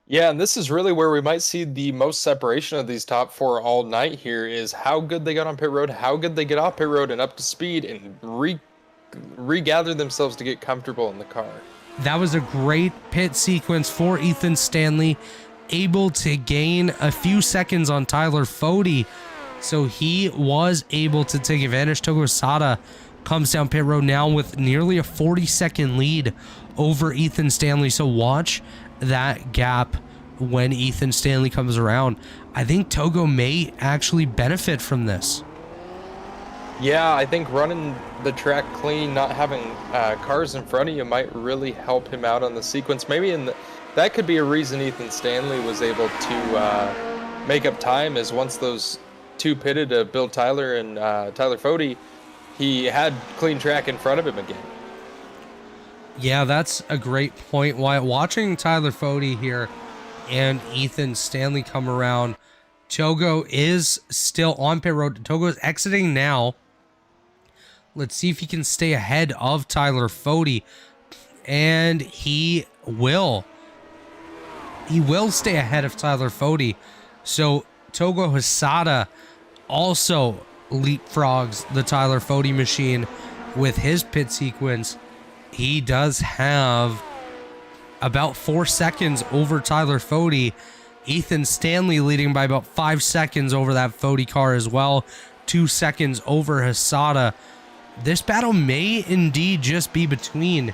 Yeah, and this is really where we might see the most separation of these top four all night here is how good they got on pit road, how good they get off pit road and up to speed and regather themselves to get comfortable in the car. That was a great pit sequence for Ethan Stanley, able to gain a few seconds on Tyler Fode. So he was able to take advantage. Togo Hosada comes down pit road now with nearly a 40-second lead over Ethan Stanley. So watch that gap when Ethan Stanley comes around. I think Togo may actually benefit from this. Yeah, I think running the track clean, not having cars in front of you might really help him out on the sequence. Maybe that could be a reason Ethan Stanley was able to make up time, is once those two pitted, Bill Tyler and Tyler Fode, he had clean track in front of him again. Yeah, that's a great point. While watching Tyler Fode here and Ethan Stanley come around, Togo is still on pit road. Togo is exiting now. Let's see if he can stay ahead of Tyler Fode. And he will. He will stay ahead of Tyler Fode. So Togo Hosada also leapfrogs the Tyler Fode machine with his pit sequence. He does have about 4 seconds over Tyler Fode. Ethan Stanley leading by about 5 seconds over that Fode car as well. 2 seconds over Hosada. This battle may indeed just be between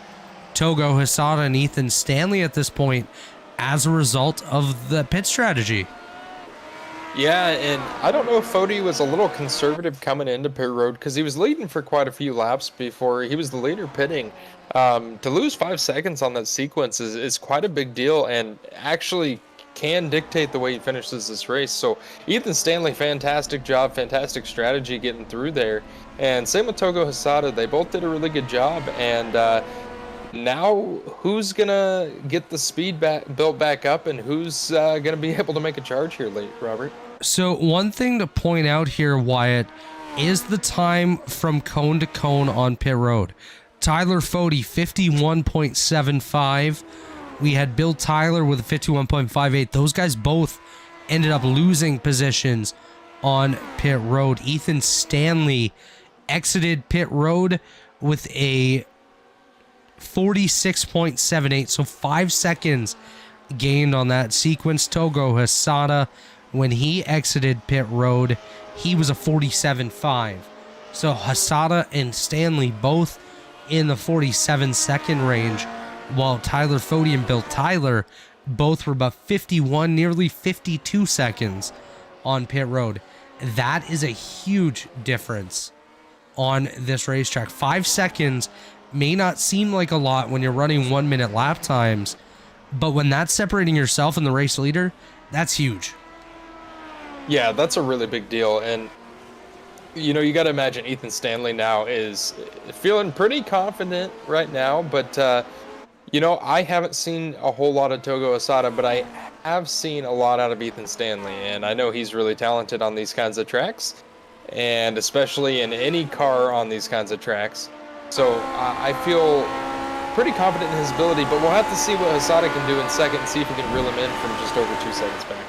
Togo Hosada and Ethan Stanley at this point as a result of the pit strategy. Yeah, and I don't know if Fode was a little conservative coming into pit road because he was leading for quite a few laps before he was the leader pitting. To lose 5 seconds on that sequence is quite a big deal and actually can dictate the way he finishes this race. So Ethan Stanley, fantastic job, fantastic strategy getting through there. And same with Togo Hosada. They both did a really good job. And now who's going to get the speed built back up and who's going to be able to make a charge here late, Robert? So one thing to point out here, Wyatt, is the time from cone to cone on pit road. Tyler Fode, 51.75. We had Bill Tyler with a 51.58. Those guys both ended up losing positions on pit road. Ethan Stanley exited pit road with a 46.78, so 5 seconds gained on that sequence. Togo Hosada, when he exited pit road, he was a 47.5. So Hosada and Stanley both in the 47-second range, while Tyler Fode and Bill Tyler both were about 51, nearly 52 seconds on pit road. That is a huge difference on this racetrack. 5 seconds may not seem like a lot when you're running 1 minute lap times, but when that's separating yourself and the race leader, that's huge. Yeah, that's a really big deal. And you know, you got to imagine Ethan Stanley now is feeling pretty confident right now, but you know, I haven't seen a whole lot of Togo Hosada, but I have seen a lot out of Ethan Stanley, and I know he's really talented on these kinds of tracks, and especially in any car on these kinds of tracks. So I feel pretty confident in his ability, but we'll have to see what Hosada can do in second and see if we can reel him in from just over 2 seconds back.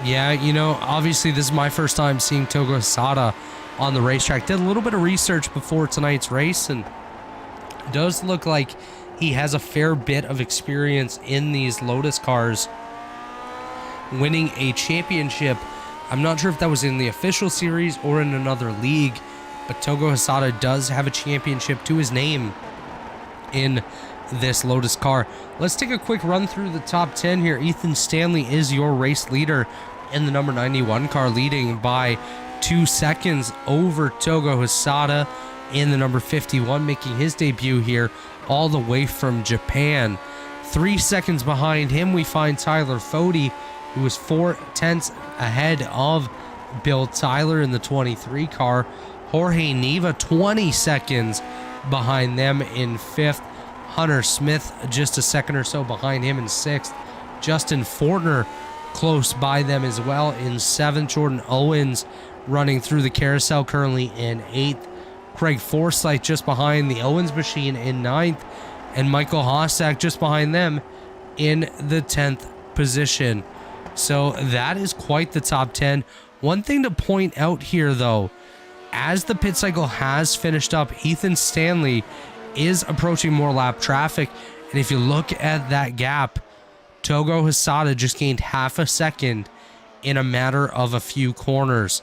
Yeah, you know, obviously this is my first time seeing Togo Hosada on the racetrack. Did a little bit of research before tonight's race, and it does look like he has a fair bit of experience in these Lotus cars, winning a championship. I'm not sure if that was in the official series or in another league, but Togo Hosada does have a championship to his name in this Lotus car. Let's take a quick run through the top 10 here. Ethan Stanley is your race leader in the number 91 car, leading by 2 seconds over Togo Hosada in the number 51, making his debut here all the way from Japan. 3 seconds behind him, we find Tyler Fode, who was 4/10 ahead of Bill Tyler in the 23 car. Jorge Neva, 20 seconds behind them in 5th. Hunter Smith, just a second or so behind him in 6th. Justin Fortner, close by them as well in 7th. Jordan Owens running through the carousel currently in 8th. Craig Forsyth just behind the Owens machine in 9th. And Michael Hossack just behind them in the 10th position. So that is quite the top 10. One thing to point out here, though, as the pit cycle has finished up, Ethan Stanley is approaching more lap traffic. And if you look at that gap, Togo Hisada just gained half a second in a matter of a few corners.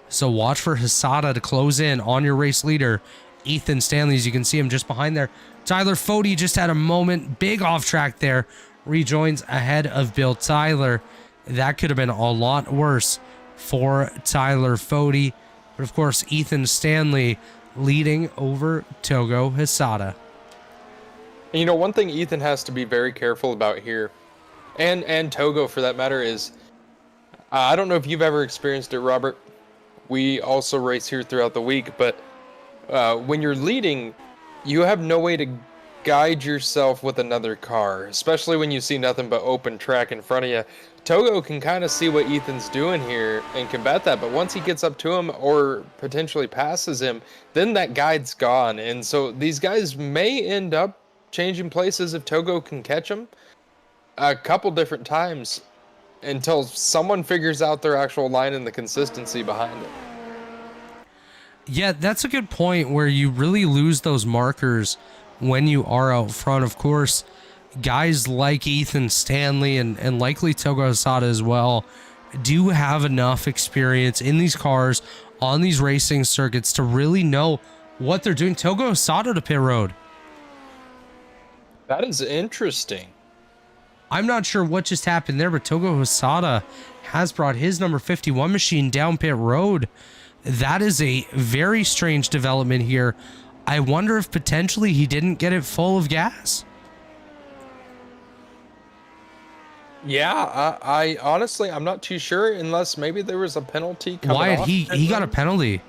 So watch for Hisada to close in on your race leader, Ethan Stanley. As you can see him just behind there. Tyler Fode just had a moment, big off track there, rejoins ahead of Bill Tyler. That could have been a lot worse for Tyler Fode. But of course, Ethan Stanley leading over Togo Hisada. And you know, one thing Ethan has to be very careful about here, and Togo for that matter, is I don't know if you've ever experienced it, Robert. We also race here throughout the week, but when you're leading, you have no way to guide yourself with another car, especially when you see nothing but open track in front of you. Togo can kind of see what Ethan's doing here and combat that, but once he gets up to him or potentially passes him, then that guide's gone. And so these guys may end up changing places if Togo can catch them a couple different times until someone figures out their actual line and the consistency behind it. Yeah, that's a good point where you really lose those markers when you are out front. Of course, guys like Ethan Stanley and likely Togo Hisada as well do have enough experience in these cars on these racing circuits to really know what they're doing. Togo Hisada to pit road. That is interesting. I'm not sure what just happened there, but Togo Hisada has brought his number 51 machine down pit road. That is a very strange development here. I wonder if potentially he didn't get it full of gas. Yeah, I honestly, I'm not too sure unless maybe there was a penalty coming Wyatt, off. he got a penalty.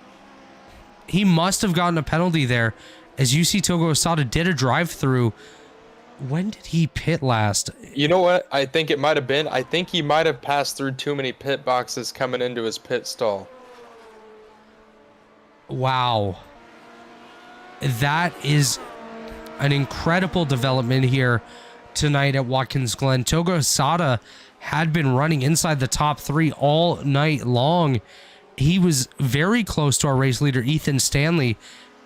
He must have gotten a penalty there. As you see, Togo Hisada did a drive-through. When did he pit last? You know what? I think it might have been. I think he might have passed through too many pit boxes coming into his pit stall. Wow. That is an incredible development here tonight at Watkins Glen. Togo Hisada had been running inside the top 3 all night long. He was very close to our race leader, Ethan Stanley.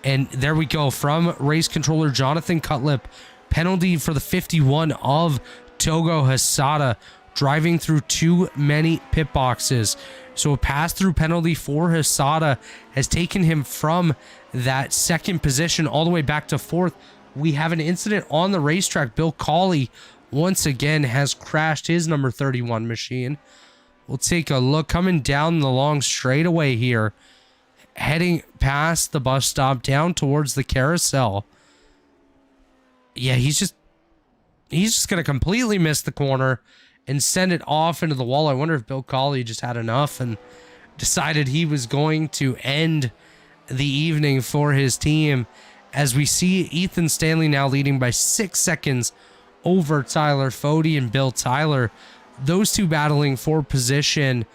And there we go, from race controller Jonathan Cutlip. Penalty for the 51 of Togo Hisada, driving through too many pit boxes. So a pass-through penalty for Hisada has taken him from that second position all the way back to 4th. We have an incident on the racetrack. Bill Cawley once again has crashed his number 31 machine. We'll take a look coming down the long straightaway here, heading past the bus stop down towards the carousel. Yeah, he's just going to completely miss the corner and send it off into the wall. I wonder if Bill Cawley just had enough and decided he was going to end the evening for his team, as we see Ethan Stanley now leading by 6 seconds over Tyler Fode and Bill Tyler. Those two battling for position,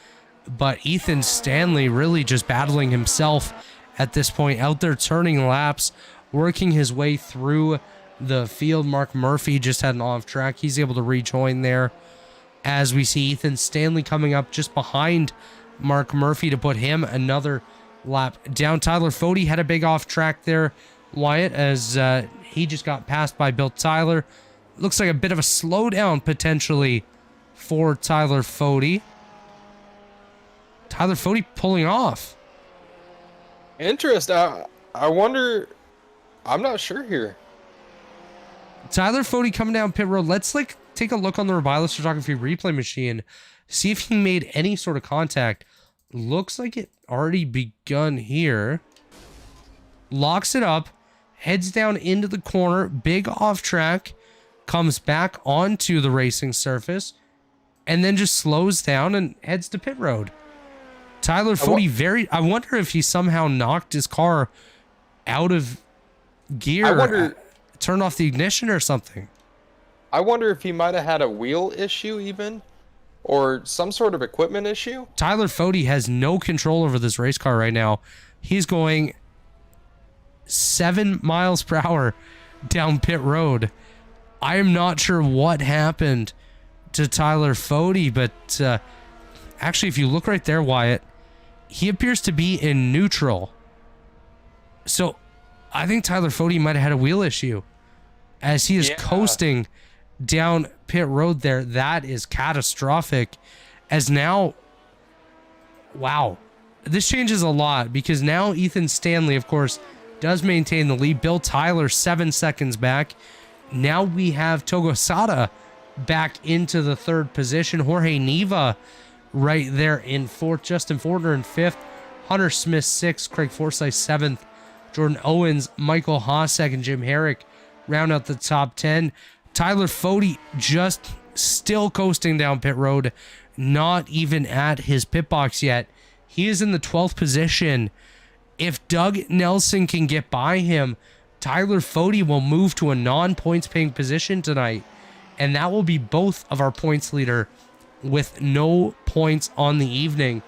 but Ethan Stanley really just battling himself at this point, out there turning laps, working his way through the field. Mark Murphy just had an off track. He's able to rejoin there, as we see Ethan Stanley coming up just behind Mark Murphy to put him another lap down. Tyler Fode had a big off track there, Wyatt, as he just got passed by Bill Tyler. Looks like a bit of a slowdown potentially for Tyler Fode. Tyler Fode pulling off. Interesting. I wonder. I'm not sure here. Tyler Fode coming down pit road. Let's take a look on the Robilus photography replay machine, see if he made any sort of contact. Looks like it already begun here. Locks it up, heads down into the corner, big off track, comes back onto the racing surface, and then just slows down and heads to pit road. Tyler Fode I wonder if he somehow knocked his car out of gear, turned off the ignition or something. I wonder if he might have had a wheel issue even, or some sort of equipment issue. Tyler Fode has no control over this race car right now. He's going 7 miles per hour down pit road. I am not sure what happened to Tyler Fody, but actually, if you look right there, Wyatt, he appears to be in neutral. So I think Tyler Fody might have had a wheel issue as he is coasting down pit road there. That is catastrophic, as now, wow, this changes a lot, because now Ethan Stanley, of course, does maintain the lead. Bill Tyler 7 seconds back. Now we have Togo Sada back into the third position. Jorge Neva right there in fourth. Justin Fortner in fifth. Hunter Smith sixth. Craig Forsyth seventh. Jordan Owens, Michael Hossack, and Jim Herrick round out the top 10. Tyler Fody just still coasting down pit road, not even at his pit box yet. He is in the 12th position. If Doug Nelson can get by him, Tyler Fody will move to a non-points paying position tonight, and that will be both of our points leader with no points on the evening.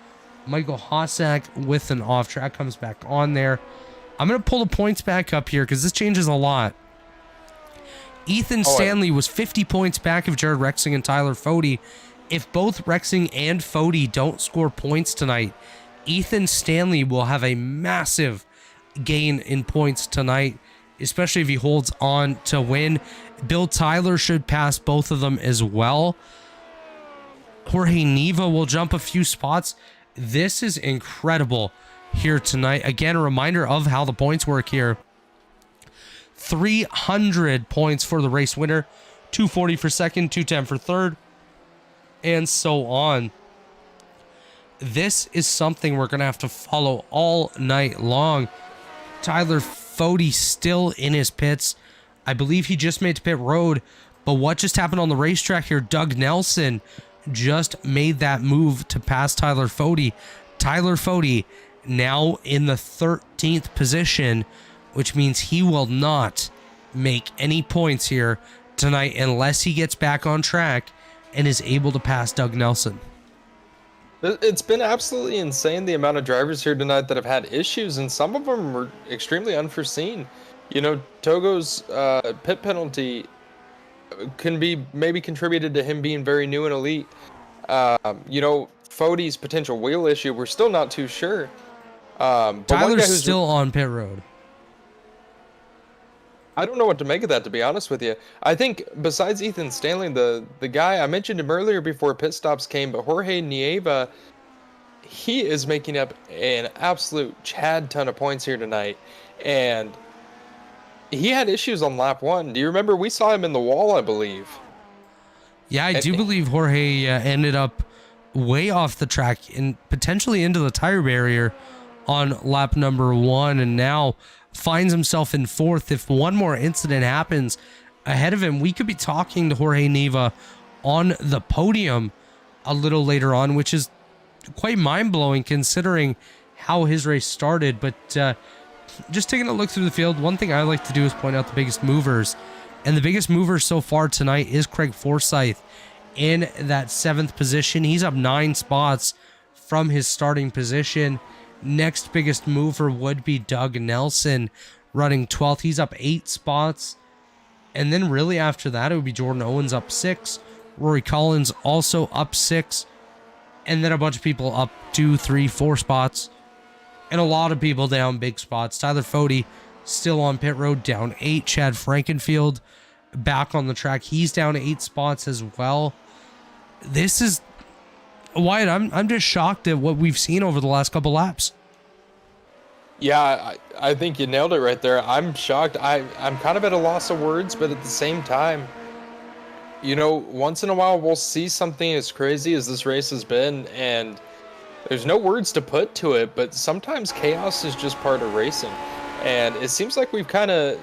Michael Hossack with an off track comes back on there. I'm going to pull the points back up here because this changes a lot. Ethan Stanley was 50 points back of Jared Rexing and Tyler Fody. If both Rexing and Fody don't score points tonight, Ethan Stanley will have a massive gain in points tonight, especially if he holds on to win. Bill Tyler should pass both of them as well. Jorge Neva will jump a few spots. This is incredible here tonight. Again, a reminder of how the points work here. 300 points for the race winner, 240 for second, 210 for third, and so on. This is something we're going to have to follow all night long. Tyler Fody still in his pits. I believe he just made to pit road, but what just happened on the racetrack here? Doug Nelson just made that move to pass Tyler Fody. Tyler Fody now in the 13th position, which means he will not make any points here tonight unless he gets back on track and is able to pass Doug Nelson. It's been absolutely insane, the amount of drivers here tonight that have had issues, and some of them were extremely unforeseen. You know, Togo's pit penalty can be maybe contributed to him being very new and elite. You know, Fody's potential wheel issue, we're still not too sure. Tyler's still on pit road. I don't know what to make of that, to be honest with you. I think besides Ethan Stanley, the guy, I mentioned him earlier before pit stops came, but Jorge Nieva, he is making up an absolute chad ton of points here tonight. And he had issues on lap 1. Do you remember? We saw him in the wall, I believe. Yeah, I do believe Jorge ended up way off the track and potentially into the tire barrier on lap number 1, and now finds himself in 4th. If one more incident happens ahead of him, we could be talking to Jorge Neva on the podium a little later on, which is quite mind-blowing considering how his race started. But just taking a look through the field, one thing I like to do is point out the biggest movers. And the biggest mover so far tonight is Craig Forsyth in that 7th position. He's up 9 spots from his starting position. Next biggest mover would be Doug Nelson running 12th. He's up 8 spots. And then really after that, it would be Jordan Owens up 6. Rory Collins also up 6. And then a bunch of people up 2, 3, 4 spots. And a lot of people down big spots. Tyler Fody still on pit road, down 8. Chad Frankenfield back on the track. He's down 8 spots as well. This is... Wyatt, I'm just shocked at what we've seen over the last couple laps. Yeah, I think you nailed it right there. I'm shocked. I'm kind of at a loss of words, but at the same time, you know, once in a while we'll see something as crazy as this race has been, and there's no words to put to it, but sometimes chaos is just part of racing. And it seems like we've done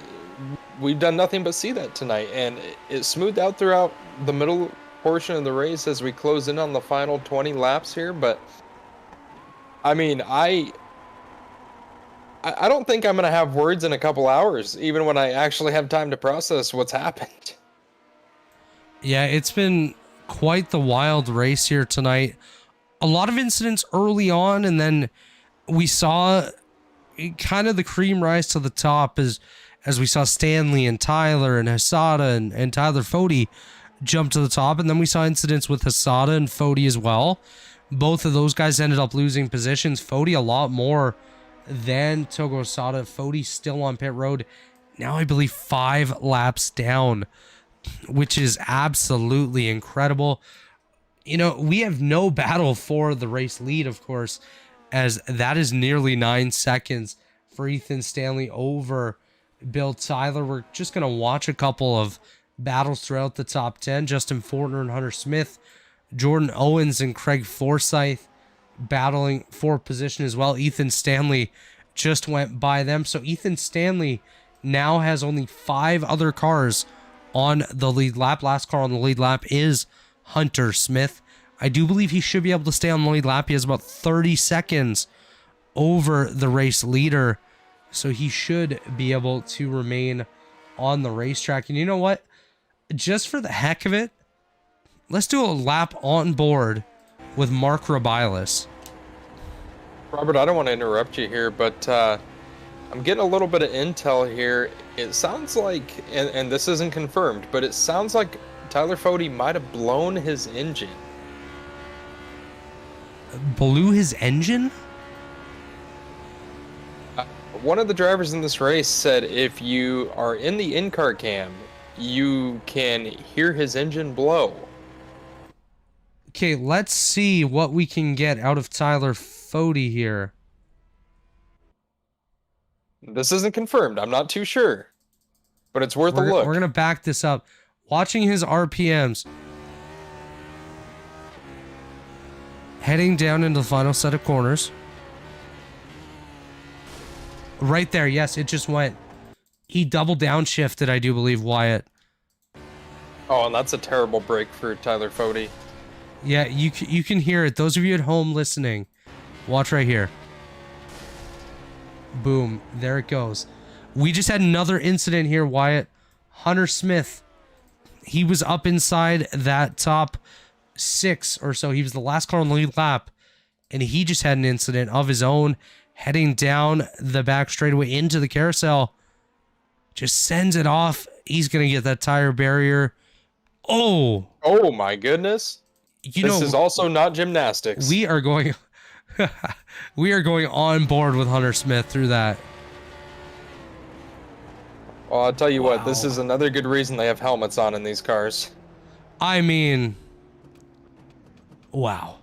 nothing but see that tonight, and it smoothed out throughout the middle portion of the race as we close in on the final 20 laps here. But I mean, I don't think I'm gonna have words in a couple hours, even when I actually have time to process what's happened. Yeah, it's been quite the wild race here tonight. A lot of incidents early on, and then we saw kind of the cream rise to the top as as we saw Stanley and Tyler and Hasada and Tyler Fody jump to the top. And then we saw incidents with Hasada and Fody as well. Both of those guys ended up losing positions. Fody a lot more than Togo Hasada. Fody still on pit road. Now I believe 5 laps down, which is absolutely incredible. You know, we have no battle for the race lead, of course, as that is nearly 9 seconds for Ethan Stanley over Bill Tyler. We're just going to watch a couple of battles throughout the top 10. Justin Fortner and Hunter Smith, Jordan Owens and Craig Forsyth battling for position as well. Ethan Stanley just went by them. So Ethan Stanley now has only 5 other cars on the lead lap. Last car on the lead lap is Hunter Smith. I do believe he should be able to stay on the lead lap. He has about 30 seconds over the race leader, so he should be able to remain on the racetrack. And you know what? Just for the heck of it, let's do a lap on board with Mark Rabilis. Robert, I don't want to interrupt you here, but I'm getting a little bit of intel here. It sounds like, and this isn't confirmed, but it sounds like Tyler Fody might have blown his engine. Blew his engine? One of the drivers in this race said if you are in the in-car cam, you can hear his engine blow. Okay, let's see what we can get out of Tyler Fody here. This isn't confirmed. I'm not too sure, but it's worth a look. We're going to back this up. Watching his RPMs. Heading down into the final set of corners. Right there. Yes, it just went. He double downshifted, I do believe, Wyatt. Oh, and that's a terrible break for Tyler Fody. Yeah, you can hear it. Those of you at home listening, watch right here. Boom. There it goes. We just had another incident here, Wyatt. Hunter Smith. He was up inside that top 6 or so. He was the last car on the lead lap, and he just had an incident of his own heading down the back straightaway into the carousel. Just sends it off. He's going to get that tire barrier. Oh My goodness. This is also not gymnastics. We are going we are going on board with Hunter Smith through that. Well, I'll tell you what, this is another good reason they have helmets on in these cars. I mean, wow.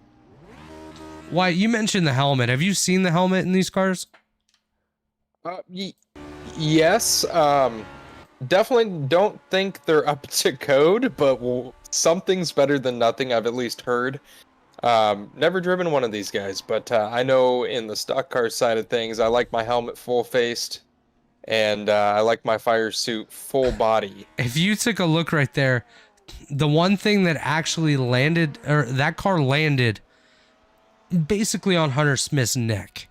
Why, you mentioned the helmet. Have you seen the helmet in these cars? Yes. Definitely don't think they're up to code, but something's better than nothing, I've at least heard. Never driven one of these guys, but I know in the stock car side of things, I like my helmet full-faced, and I like my fire suit full body. If you took a look right there, the one thing that actually landed, or that car landed basically on Hunter Smith's neck.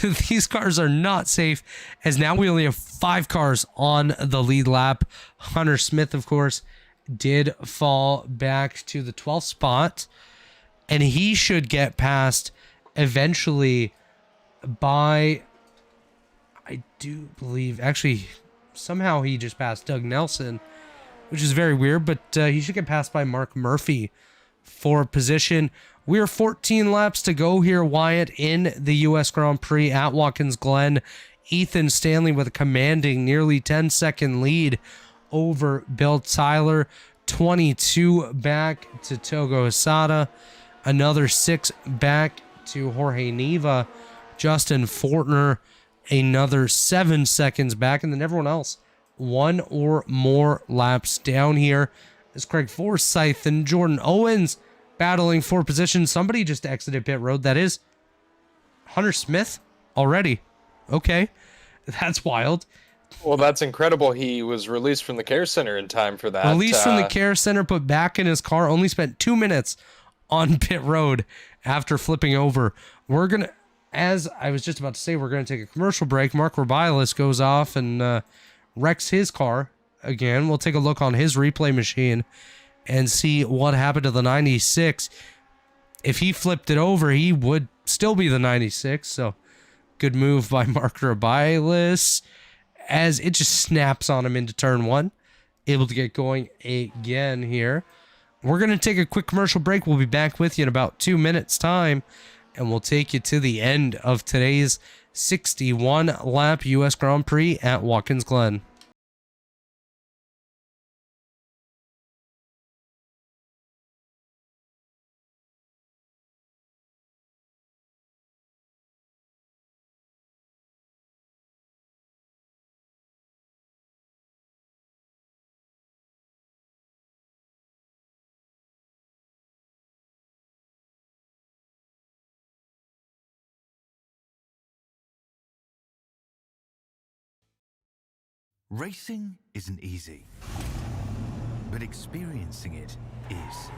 These cars are not safe, as now we only have 5 cars on the lead lap. Hunter Smith, of course, did fall back to the 12th spot, and he should get past eventually by, I do believe, actually, somehow he just passed Doug Nelson, which is very weird, but he should get passed by Mark Murphy for position. We are 14 laps to go here, Wyatt, in the U.S. Grand Prix at Watkins Glen. Ethan Stanley with a commanding nearly 10-second lead over Bill Tyler. 22 back to Togo Hasada. Another 6 back to Jorge Neva. Justin Fortner, another 7 seconds back. And then everyone else, 1 or more laps down here. As Craig Forsyth and Jordan Owens battling for position. Somebody just exited pit road. That is Hunter Smith already. Okay. That's wild. Well, that's incredible. He was released from the care center in time for that. Released from the care center, put back in his car, only spent 2 minutes on pit road after flipping over. We're going to, as I was just about to say, we're going to take a commercial break. Mark Rabilis goes off and wrecks his car again. We'll take a look on his replay machine and see what happened to the 96. If he flipped it over, he would still be the 96. So good move by Mark Rabilis. as it just snaps on him into turn one. Able to get going again here. We're going to take a quick commercial break. We'll be back with you in about 2 minutes time, and we'll take you to the end of today's 61 lap US Grand Prix at Watkins Glen. Racing isn't easy, but experiencing it is.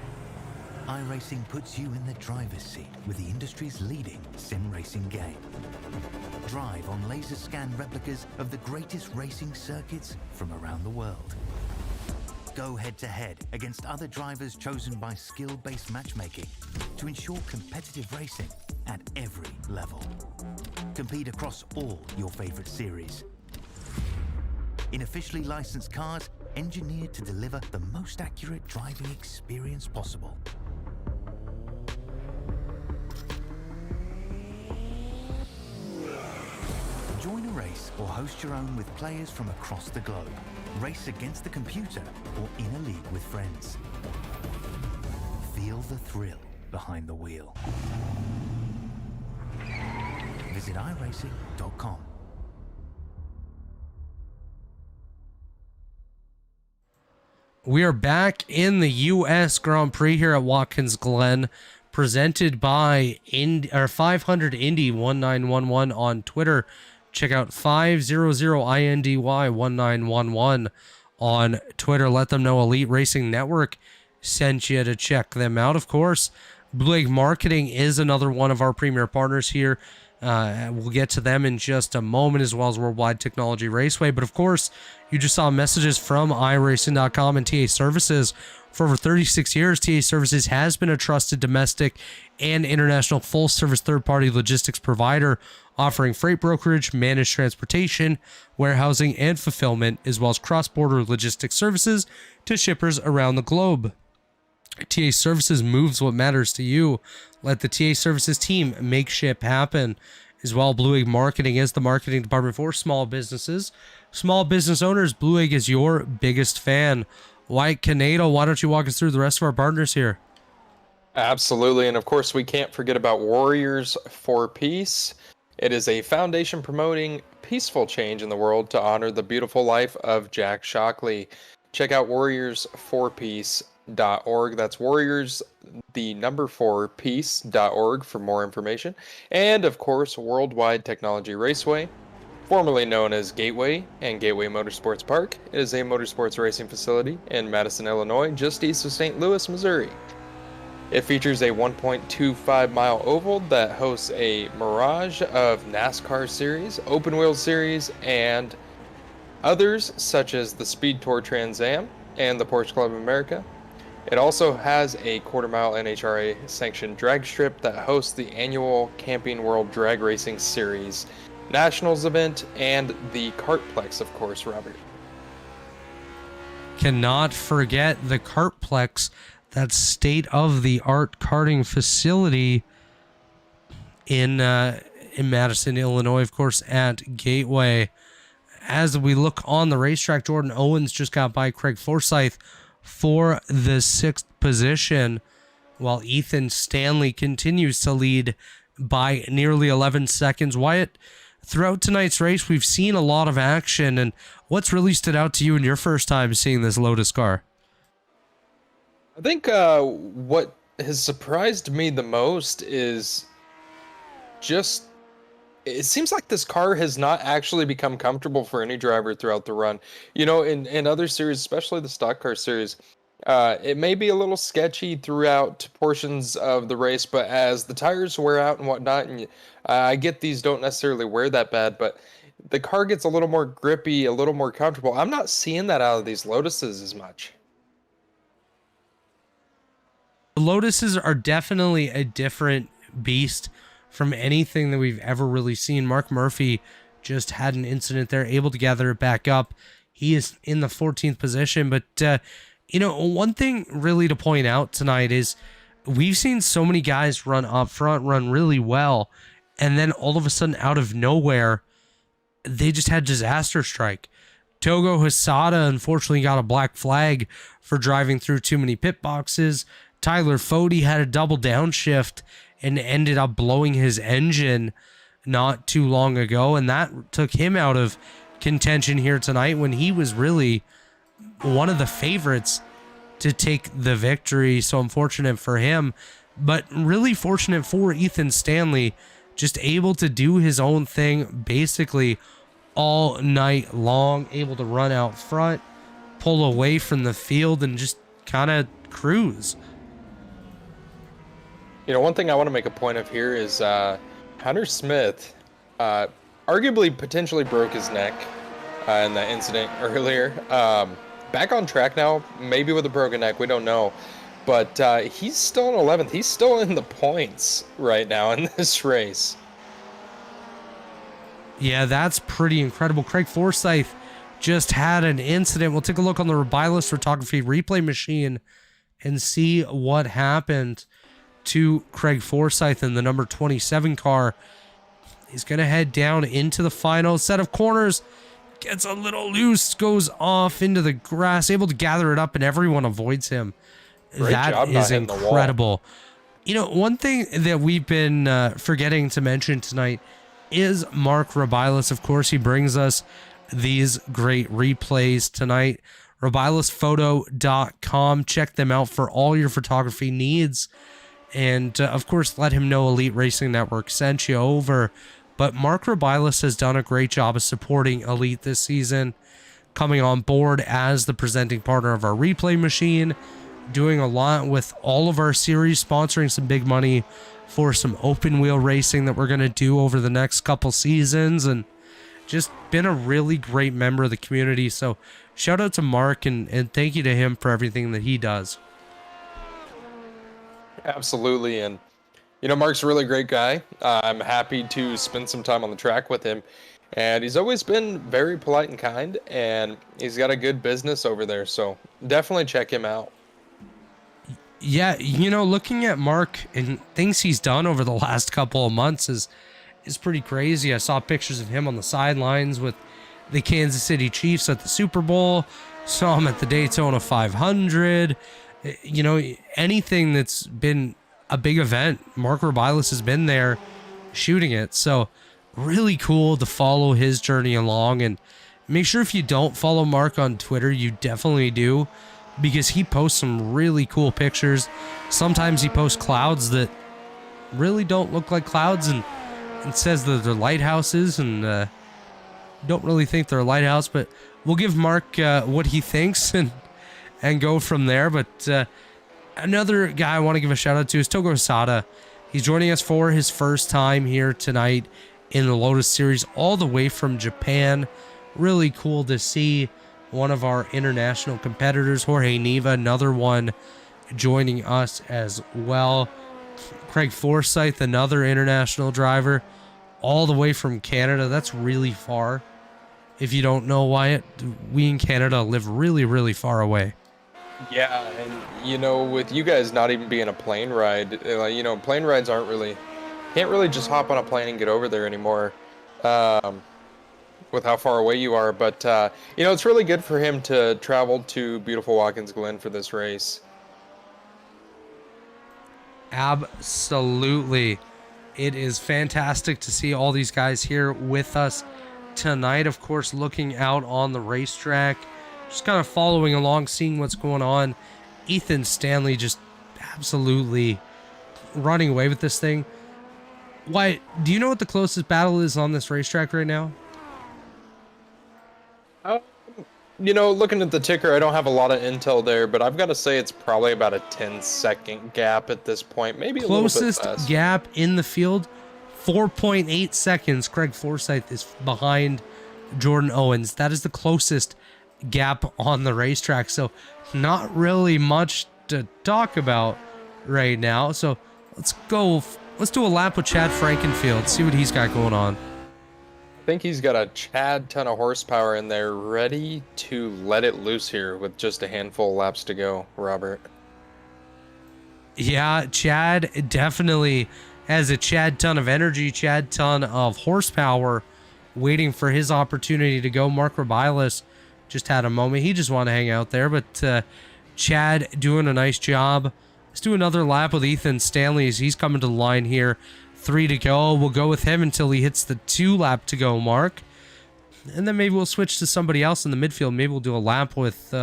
iRacing puts you in the driver's seat with the industry's leading sim racing game. Drive on laser scan replicas of the greatest racing circuits from around the world. Go head to head against other drivers chosen by skill-based matchmaking to ensure competitive racing at every level. Compete across all your favorite series. In officially licensed cars, engineered to deliver the most accurate driving experience possible. Join a race or host your own with players from across the globe. Race against the computer or in a league with friends. Feel the thrill behind the wheel. Visit iRacing.com. We are back in the U.S. Grand Prix here at Watkins Glen, presented by 500 Indy 1911 on Twitter. Check out 500INDY1911 on Twitter. Let them know Elite Racing Network sent you to check them out. Of course, Blake Marketing is another one of our premier partners here. We'll get to them in just a moment, as well as Worldwide Technology Raceway. But of course, you just saw messages from iRacing.com and TA Services. For over 36 years, TA Services has been a trusted domestic and international full-service third-party logistics provider, offering freight brokerage, managed transportation, warehousing, and fulfillment, as well as cross-border logistics services to shippers around the globe. TA Services moves what matters to you. Let the TA Services team make ship happen. As well, Blue Egg Marketing is the marketing department for small businesses. Small business owners, Blue Egg is your biggest fan. White Canado, why don't you walk us through the rest of our partners here? Absolutely, and of course we can't forget about Warriors for Peace. It is a foundation promoting peaceful change in the world to honor the beautiful life of Jack Shockley. Check out warriorsforpeace.org. That's warriors, the number 4 peace.org for more information. And of course, Worldwide Technology Raceway, formerly known as Gateway and Gateway Motorsports Park. It is a motorsports racing facility in Madison, Illinois, just east of St. Louis, Missouri. It features a 1.25-mile oval that hosts a mirage of NASCAR series, open wheel series, and others such as the Speed Tour Trans Am and the Porsche Club of America. It also has a quarter-mile NHRA sanctioned drag strip that hosts the annual Camping World Drag Racing Series Nationals event and the Kartplex, of course, Robert. Cannot forget the Kartplex, that state-of-the-art karting facility in Madison, Illinois, of course, at Gateway. As we look on the racetrack, Jordan Owens just got by Craig Forsyth for the 6th position, while Ethan Stanley continues to lead by nearly 11 seconds. Wyatt, throughout tonight's race, we've seen a lot of action, and what's really stood out to you in your first time seeing this Lotus car? I think what has surprised me the most is just, it seems like this car has not actually become comfortable for any driver throughout the run. You know, in other series, especially the stock car series, it may be a little sketchy throughout portions of the race, but as the tires wear out and whatnot, and I get these don't necessarily wear that bad, but the car gets a little more grippy, a little more comfortable. I'm not seeing that out of these Lotuses as much. The Lotuses are definitely a different beast from anything that we've ever really seen. Mark Murphy just had an incident there, able to gather it back up. He is in the 14th position, but one thing really to point out tonight is we've seen so many guys run up front, run really well, and then all of a sudden, out of nowhere, they just had disaster strike. Togo Hisada unfortunately got a black flag for driving through too many pit boxes. Tyler Fody had a double downshift and ended up blowing his engine not too long ago, and that took him out of contention here tonight when he was really one of the favorites to take the victory. So unfortunate for him, but really fortunate for Ethan Stanley, just able to do his own thing basically all night long, able to run out front, pull away from the field, and just kind of cruise. One thing I want to make a point of here is Hunter Smith arguably potentially broke his neck in that incident earlier. Back on track now, maybe with a broken neck, we don't know. But he's still in 11th. He's still in the points right now in this race. Yeah, that's pretty incredible. Craig Forsyth just had an incident. We'll take a look on the Robilus photography replay machine and see what happened to Craig Forsyth in the number 27 car. He's going to head down into the final set of corners. Gets a little loose, goes off into the grass, able to gather it up, and everyone avoids him. Great job that is incredible. One thing that we've been forgetting to mention tonight is Mark Robilus. Of course, he brings us these great replays tonight. RobilusPhoto.com. Check them out for all your photography needs. And, of course, let him know Elite Racing Network sent you over. But Mark Robilus has done a great job of supporting Elite this season, coming on board as the presenting partner of our replay machine, doing a lot with all of our series, sponsoring some big money for some open wheel racing that we're going to do over the next couple seasons, and just been a really great member of the community. So shout out to Mark, and thank you to him for everything that he does. Absolutely. And Mark's a really great guy. I'm happy to spend some time on the track with him. And he's always been very polite and kind, and he's got a good business over there. So definitely check him out. Yeah, looking at Mark and things he's done over the last couple of months is pretty crazy. I saw pictures of him on the sidelines with the Kansas City Chiefs at the Super Bowl. Saw him at the Daytona 500. Anything that's been a big event, Mark Robilus has been there shooting it. So really cool to follow his journey along, and make sure if you don't follow Mark on Twitter, you definitely do, because he posts some really cool pictures. Sometimes he posts clouds that really don't look like clouds, and says that they're lighthouses, and don't really think they're a lighthouse, but we'll give Mark what he thinks and go from there. But another guy I want to give a shout out to is Togo Hisada. He's joining us for his first time here tonight in the Lotus Series, all the way from Japan. Really cool to see one of our international competitors, Jorge Neva, another one joining us as well. Craig Forsyth, another international driver, all the way from Canada. That's really far. If you don't know, Wyatt, we in Canada live really, really far away. Yeah, and with you guys not even being a plane ride, plane rides can't really just hop on a plane and get over there anymore. With how far away you are, but it's really good for him to travel to beautiful Watkins Glen for this race. Absolutely. It is fantastic to see all these guys here with us tonight. Of course, looking out on the racetrack, just kind of following along, seeing what's going on. Ethan Stanley just absolutely running away with this thing. Why, do you know what the closest battle is on this racetrack right now? Looking at the ticker, I don't have a lot of intel there, but I've got to say it's probably about a 10-second gap at this point, maybe a little bit less. Closest gap in the field, 4.8 seconds. Craig Forsyth is behind Jordan Owens. That is the closest gap on the racetrack, so not really much to talk about right now. So let's do a lap with Chad Frankenfield, see what he's got going on. think he's got a Chad ton of horsepower in there, ready to let it loose here with just a handful of laps to go, Robert. Yeah, Chad definitely has a Chad ton of energy, Chad ton of horsepower, waiting for his opportunity to go. Mark Rabilas just had a moment. He just wanted to hang out there, but Chad doing a nice job. Let's do another lap with Ethan Stanley as he's coming to the line here. 3 to go. We'll go with him until he hits the 2 lap to go mark. And then maybe we'll switch to somebody else in the midfield. Maybe we'll do a lap with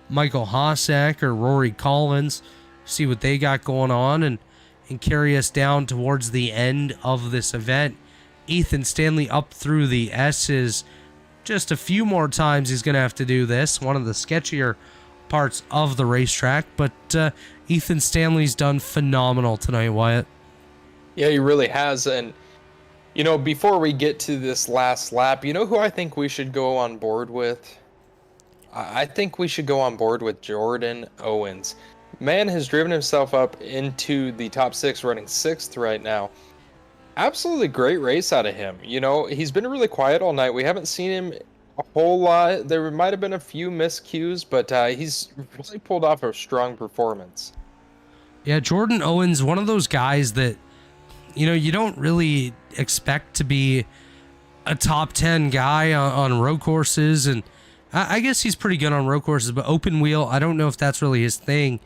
Michael Hossack or Rory Collins. See what they got going on and carry us down towards the end of this event. Ethan Stanley up through the S's. Just a few more times he's going to have to do this. One of the sketchier parts of the racetrack. But Ethan Stanley's done phenomenal tonight, Wyatt. Yeah, he really has. And, you know, before we get to this last lap, you know who I think we should go on board with? I think we should go on board with Jordan Owens. Man has driven himself up into the top 6, running 6th right now. Absolutely great race out of him. You know, he's been really quiet all night. We haven't seen him a whole lot. There might have been a few miscues, but he's really pulled off a strong performance. Yeah, Jordan Owens, one of those guys that, you know, you don't really expect to be a top 10 guy on road courses. And I guess he's pretty good on road courses, but open wheel, I don't know if that's really his thing.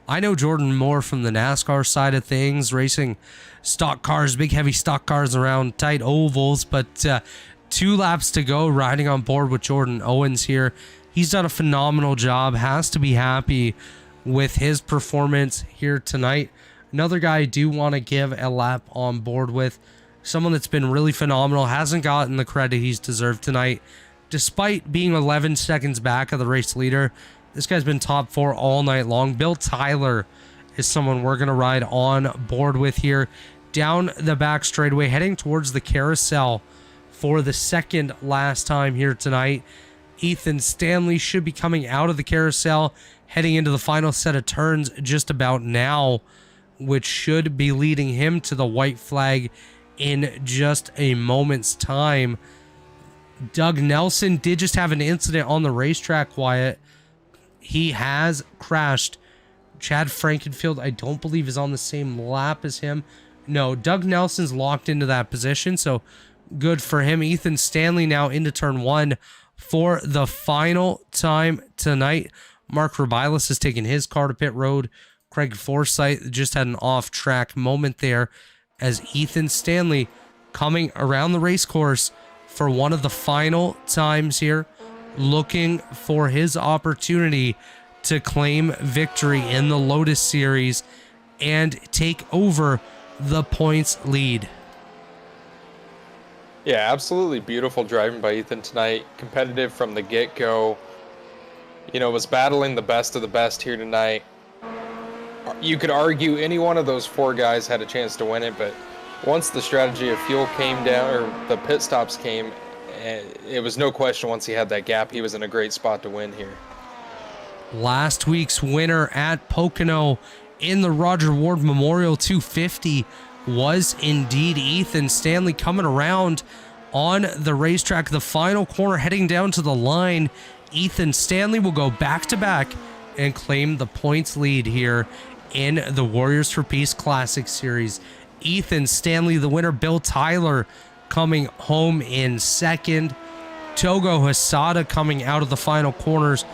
I know Jordan more from the NASCAR side of things, racing stock cars, big heavy stock cars around tight ovals, but 2 laps to go riding on board with Jordan Owens here. He's done a phenomenal job, has to be happy with his performance here tonight. Another guy I do want to give a lap on board with, someone that's been really phenomenal, hasn't gotten the credit he's deserved tonight. Despite being 11 seconds back of the race leader, this guy's been top 4 all night long. Bill Tyler is someone we're going to ride on board with here. Down the back straightaway, heading towards the carousel for the second last time here tonight. Ethan Stanley should be coming out of the carousel, heading into the final set of turns just about now, which should be leading him to the white flag in just a moment's time. Doug Nelson did just have an incident on the racetrack, Wyatt. He has crashed. Chad Frankenfield, I don't believe, is on the same lap as him. No, Doug Nelson's locked into that position, so good for him. Ethan Stanley now into turn 1 for the final time tonight. Mark Rabilas has taken his car to pit road. Craig Forsyth just had an off-track moment there as Ethan Stanley coming around the race course for one of the final times here, looking for his opportunity to claim victory in the Lotus Series and take over the points lead. Yeah, absolutely beautiful driving by Ethan tonight. Competitive from the get-go. You know, was battling the best of the best here tonight. You could argue any one of those 4 guys had a chance to win it, but once the strategy of fuel came down, or the pit stops came, it was no question once he had that gap, he was in a great spot to win here. Last week's winner at Pocono in the Roger Ward Memorial 250 was indeed Ethan Stanley, coming around on the racetrack. The final corner heading down to the line. Ethan Stanley will go back-to-back and claim the points lead here in the Warriors for Peace Classic Series. Ethan Stanley, the winner. Bill Tyler coming home in second. Togo Hasada coming out of the final corners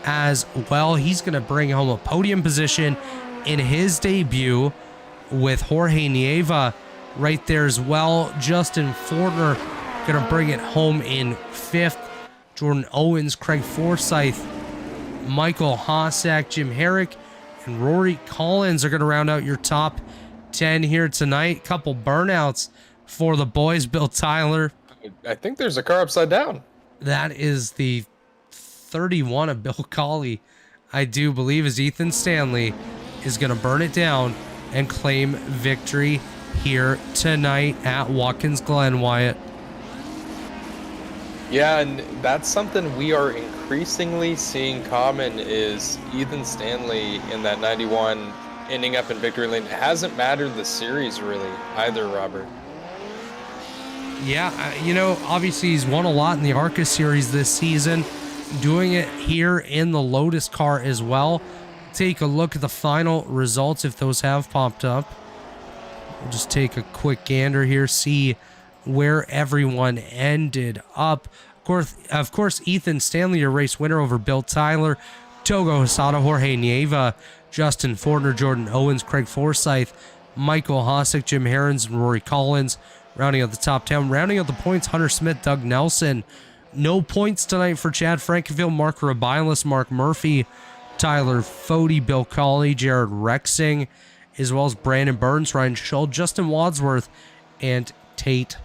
as well. He's going to bring home a podium position in his debut, with Jorge Nieva right there as well. Justin Fortner going to bring it home in 5th. Jordan Owens, Craig Forsyth, Michael Hossack, Jim Herrick, and Rory Collins are going to round out your top 10 here tonight. Couple burnouts for the boys. Bill Tyler. I think there's a car upside down. That is the 31 of Bill Colley, I do believe, as Ethan Stanley is going to burn it down and claim victory here tonight at Watkins Glen, Wyatt. Yeah, and that's something we are increasingly seeing common, is Ethan Stanley in that 91 ending up in victory lane. It hasn't mattered the series really either, Robert. Yeah, obviously he's won a lot in the ARCA series this season, doing it here in the Lotus car as well. Take a look at the final results if those have popped up. We'll just take a quick gander here, see where everyone ended up. Of course, Ethan Stanley, your race winner over Bill Tyler, Togo Hisata, Jorge Nieva, Justin Fortner, Jordan Owens, Craig Forsyth, Michael Hosick, Jim Herons, and Rory Collins. Rounding out the top 10. Rounding out the points, Hunter Smith, Doug Nelson. No points tonight for Chad Frankenfield, Mark Rabilas, Mark Murphy, Tyler Fody, Bill Colley, Jared Rexing, as well as Brandon Burns, Ryan Schull, Justin Wadsworth, and Tate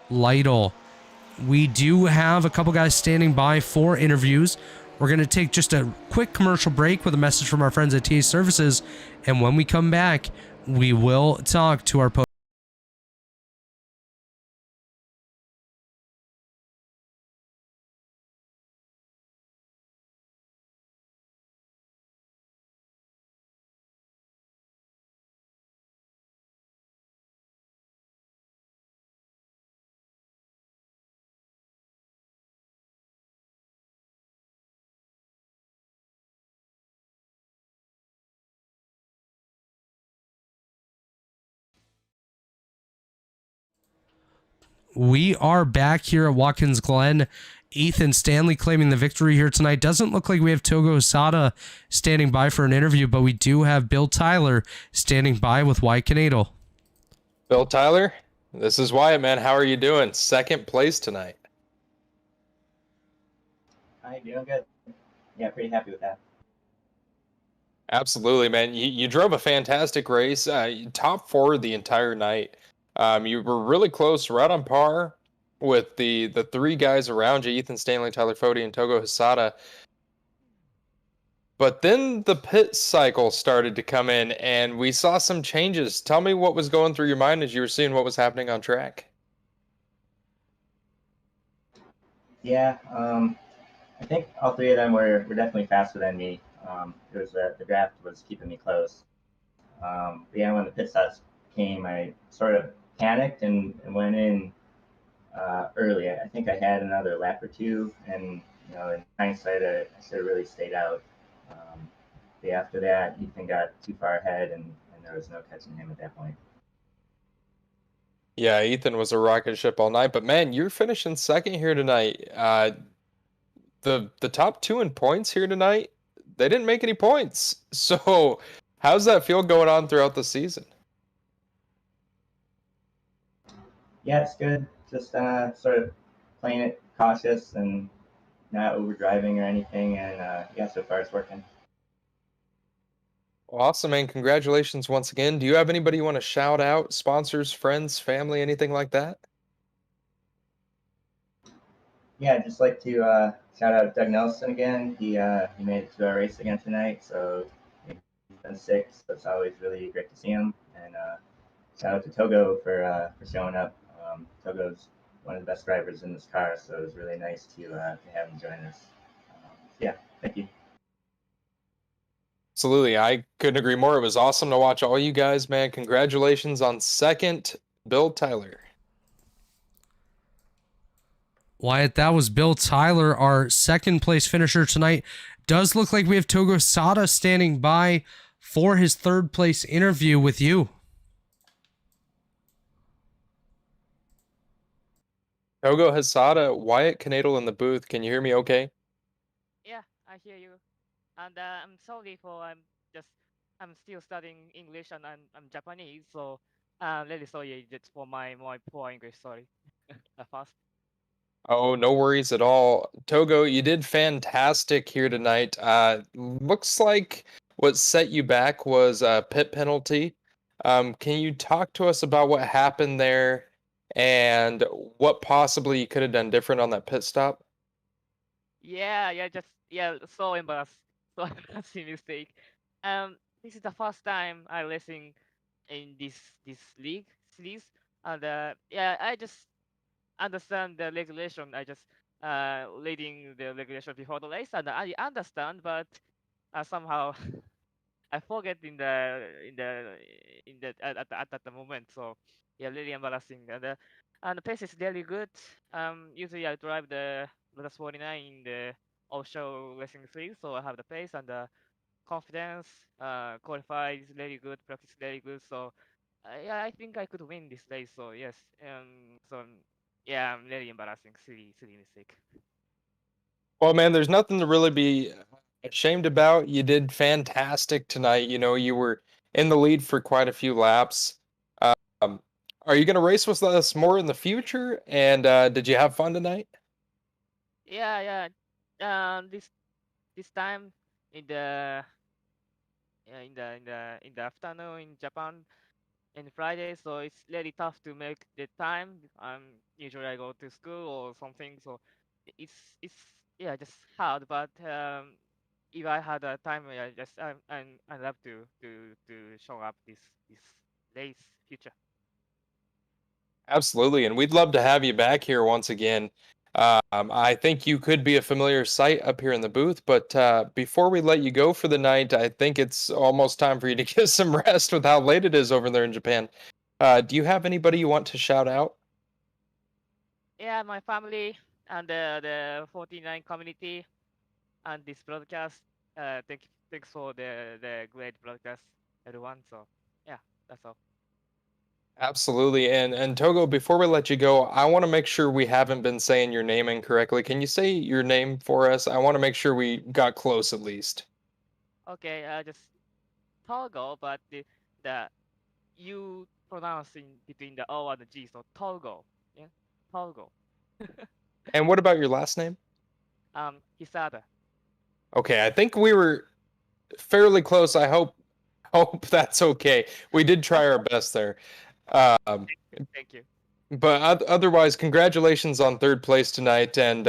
Lytle. We do have a couple guys standing by for interviews. We're going to take just a quick commercial break with a message from our friends at TA Services, and when we come back, we will talk to our We are back here at Watkins Glen. Ethan Stanley claiming the victory here tonight. Doesn't look like we have Togo Hisata standing by for an interview, but we do have Bill Tyler standing by with Wyatt Canadle. Bill Tyler, this is Wyatt, man. How are you doing? Second place tonight. Hi, doing good. Yeah, pretty happy with that. Absolutely, man. You drove a fantastic race. Top four the entire night. You were really close, right on par with the three guys around you, Ethan Stanley, Tyler Fody, and Togo Hisata. But then the pit cycle started to come in, and we saw some changes. Tell me what was going through your mind as you were seeing what was happening on track. Yeah, I think all three of them were definitely faster than me. It was the draft was keeping me close. But yeah, when the pit stops came, I sort of panicked and went in early. I think I had another lap or two, and in hindsight, I should have really stayed out. But after that, Ethan got too far ahead, and there was no catching him at that point. Yeah, Ethan was a rocket ship all night, but man, you're finishing second here tonight. The top two in points here tonight, they didn't make any points. So, how's that feel going on throughout the season? Yeah, it's good. Just sort of playing it cautious and not overdriving or anything. And yeah, so far it's working. Awesome, man. Congratulations once again. Do you have anybody you want to shout out? Sponsors, friends, family, anything like that? Yeah, I'd just like to shout out Doug Nelson again. He made it to our race again tonight, so he's been sick, so it's always really great to see him. And shout out to Togo for showing up. Togo's one of the best drivers in this car, so it was really nice to have him join us. Yeah, thank you. Absolutely. I couldn't agree more. It was awesome to watch all you guys, man. Congratulations on second, Bill Tyler. Wyatt, that was Bill Tyler, our second place finisher tonight. Does look like we have Togo Hisata standing by for his third place interview with you. Togo Hisata, Wyatt Canadle in the booth. Can you hear me okay? Yeah, I hear you. And I'm sorry for I'm still studying English and I'm Japanese, so really sorry just for my poor English. Sorry. Fast. Oh, no worries at all. Togo, you did fantastic here tonight. Looks like what set you back was a pit penalty. Can you talk to us about what happened there and what possibly you could have done different on that pit stop? So embarrassed, so embarrassing mistake. This is the first time I racing in this league series, and I just understand the regulation. I just reading the regulation before the race, and I understand, but somehow I forget at the moment. So yeah, really embarrassing. And and the pace is really good. Usually I drive the Lotus 49 in the offshore racing field, so I have the pace and the confidence. Qualify is really good, practice is really good. So yeah, I think I could win this race. So yes, yeah, I'm really embarrassing, silly mistake. Well, man, there's nothing to really be ashamed about. You did fantastic tonight. You know, you were in the lead for quite a few laps. Um, are you going to race with us more in the future? And did you have fun tonight? Yeah, yeah. This time in the in the afternoon in Japan in Friday, so it's really tough to make the time. Usually I go to school or something, so it's yeah just hard. But if I had a time, I love to show up this race future. Absolutely, and we'd love to have you back here once again. I think you could be a familiar sight up here in the booth, but before we let you go for the night, I think it's almost time for you to get some rest with how late it is over there in Japan. Do you have anybody you want to shout out? Yeah, my family and the 49 community and this broadcast. Thanks for the great broadcast, everyone. So yeah, that's all. Absolutely, and Togo, before we let you go, I want to make sure we haven't been saying your name incorrectly. Can you say your name for us? I want to make sure we got close at least. Okay, just Togo, but the you pronouncing between the O and the G, so Togo. Yeah, Togo. And what about your last name? Hisada. Okay, I think we were fairly close. I hope that's okay. We did try our best there. Um, Thank you. but otherwise, congratulations on third place tonight, and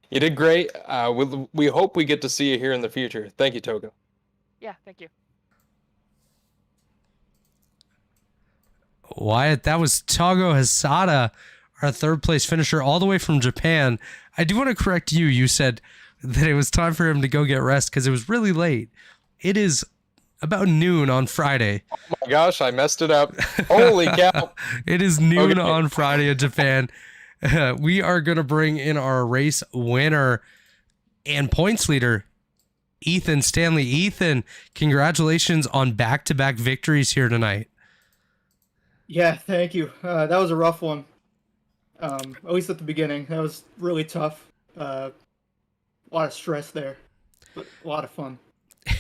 you did great. We hope we get to see you here in the future. Thank you, Togo. Yeah, thank you. Wyatt, that was Tago Hasada, our third place finisher, all the way from Japan. I do want to correct you. You said that it was time for him to go get rest because it was really late. It is about noon on Friday. Oh my gosh, I messed it up. Holy cow. It is noon Okay. on Friday in Japan. We are going to bring in our race winner and points leader, Ethan Stanley. Ethan, congratulations on back-to-back victories here tonight. Yeah, thank you. That was a rough one. At least at the beginning. That was really tough. A lot of stress there, but a lot of fun.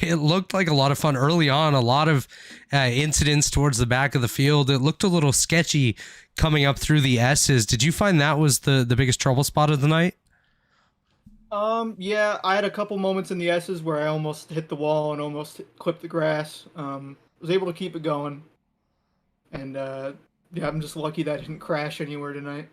It looked like a lot of fun early on, a lot of incidents towards the back of the field. It looked a little sketchy coming up through the S's. Did you find that was the biggest trouble spot of the night? Yeah, I had a couple moments in the S's where I almost hit the wall and almost clipped the grass. Was able to keep it going. And yeah, I'm just lucky that I didn't crash anywhere tonight.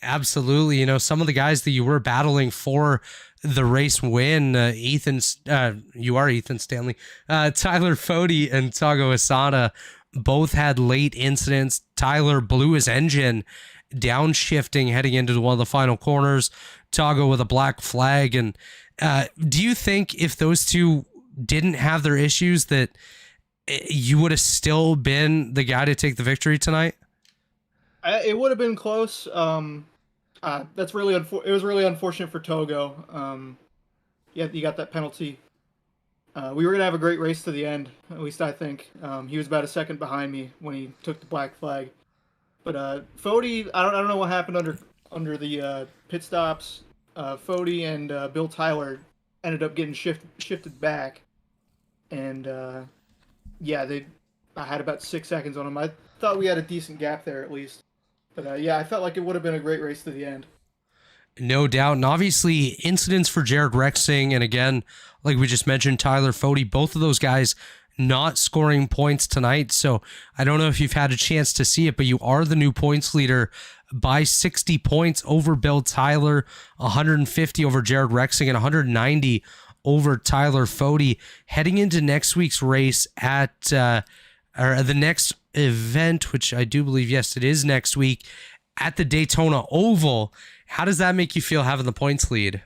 Absolutely. You know, some of the guys that you were battling for the race win, you are Ethan Stanley, Tyler Fody and Tago Asada both had late incidents. Tyler blew his engine downshifting heading into one of the final corners. Tago with a black flag. And do you think if those two didn't have their issues that you would have still been the guy to take the victory tonight? It would have been close. That's really it was really unfortunate for Togo. Yeah, you got that penalty. We were gonna have a great race to the end. At least I think. He was about a second behind me when he took the black flag. But Fody, I don't know what happened under the pit stops. Fody and Bill Tyler ended up getting shifted back, and yeah, I had about 6 seconds on him. I thought we had a decent gap there at least. But yeah, I felt like it would have been a great race to the end. No doubt. And obviously, incidents for Jared Rexing, and again, like we just mentioned, Tyler Fody, both of those guys not scoring points tonight. So I don't know if you've had a chance to see it, but you are the new points leader by 60 points over Bill Tyler, 150 over Jared Rexing, and 190 over Tyler Fody. Heading into next week's race at or the next event, which I do believe, yes, it is next week at the Daytona Oval. How does that make you feel having the points lead?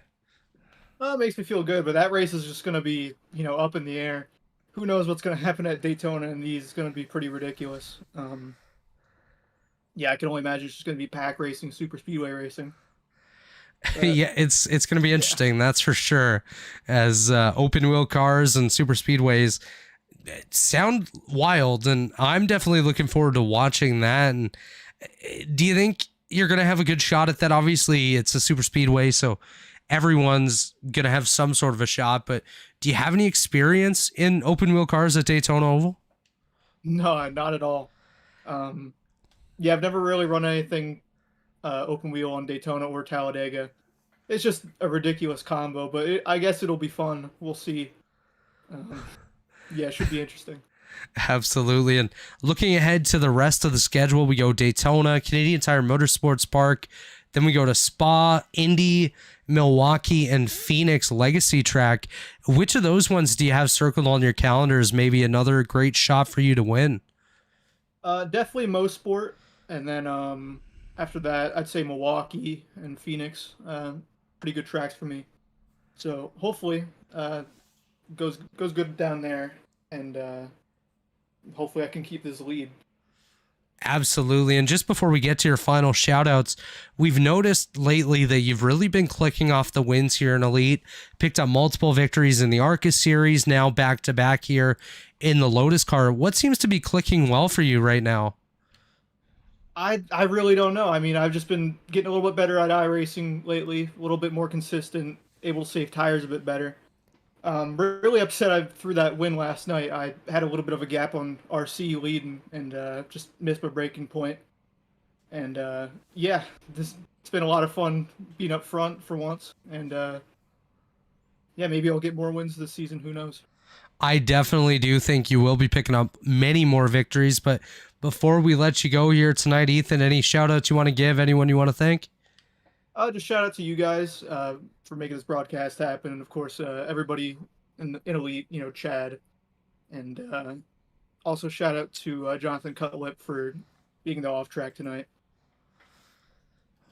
Well, it makes me feel good, but that race is just going to be, up in the air. Who knows what's going to happen at Daytona, and these is going to be pretty ridiculous. yeah, I can only imagine it's just going to be pack racing, super speedway racing. Yeah, it's going to be interesting, that's for sure. As open wheel cars and super speedways sound wild, and I'm definitely looking forward to watching that. And do you think you're going to have a good shot at that? Obviously, it's a super speedway, so everyone's going to have some sort of a shot. But do you have any experience in open wheel cars at Daytona Oval? No, not at all. Yeah, I've never really run anything open wheel on Daytona or Talladega. It's just a ridiculous combo, but I guess it'll be fun. We'll see. Yeah, it should be interesting. Absolutely. And looking ahead to the rest of the schedule, we go Daytona, Canadian Tire Motorsports Park. Then we go to Spa, Indy, Milwaukee, and Phoenix Legacy Track. Which of those ones do you have circled on your calendar as maybe another great shot for you to win? Definitely Mosport, and then after that, I'd say Milwaukee and Phoenix. Pretty good tracks for me. So hopefully, goes good down there, and hopefully I can keep this lead. Absolutely. And just before we get to your final shout outs, we've noticed lately that you've really been clicking off the wins here in Elite, picked up multiple victories in the ARCA series, now back to back here in the Lotus car. What seems to be clicking well for you right now? I really don't know. I mean, I've just been getting a little bit better at iRacing lately, a little bit more consistent, able to save tires a bit better. Really upset I threw that win last night. I had a little bit of a gap on RC leading and just missed my breaking point. And yeah, it's been a lot of fun being up front for once. And yeah, maybe I'll get more wins this season. Who knows? I definitely do think you will be picking up many more victories. But before we let you go here tonight, Ethan, any shout outs you want to give? Anyone you want to thank? Just shout out to you guys for making this broadcast happen, and of course everybody in Elite, Chad, and also shout out to Jonathan Cutlip for being the off track tonight.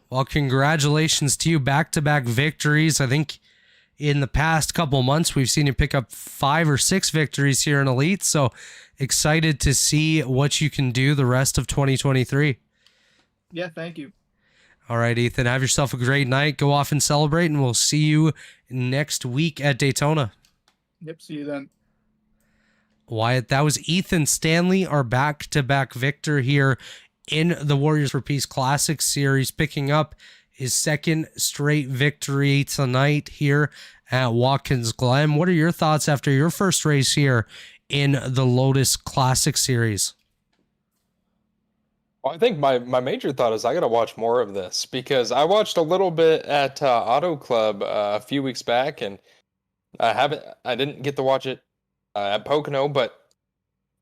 Well, congratulations to you, back-to-back victories. I think in the past couple months we've seen you pick up 5 or 6 victories here in Elite, so excited to see what you can do the rest of 2023. Yeah, thank you. All right, Ethan, have yourself a great night. Go off and celebrate, and we'll see you next week at Daytona. Yep, see you then. Wyatt, that was Ethan Stanley, our back-to-back victor here in the Warriors for Peace Classic Series, picking up his second straight victory tonight here at Watkins Glen. What are your thoughts after your first race here in the Lotus Classic Series? Well, I think my major thought is I got to watch more of this because I watched a little bit at Auto Club a few weeks back, and I didn't get to watch it at Pocono, but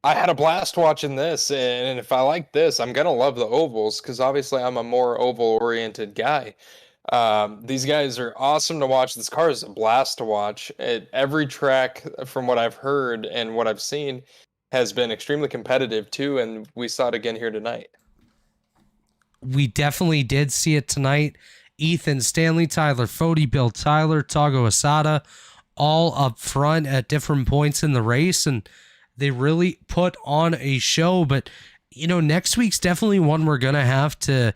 I had a blast watching this. And if I like this, I'm gonna love the ovals because obviously I'm a more oval-oriented guy. These guys are awesome to watch. This car is a blast to watch. Every track, from what I've heard and what I've seen, has been extremely competitive too, and we saw it again here tonight. We definitely did see it tonight. Ethan Stanley, Tyler Fody, Bill Tyler, Tago Asada, all up front at different points in the race, and they really put on a show. But, next week's definitely one we're going to have to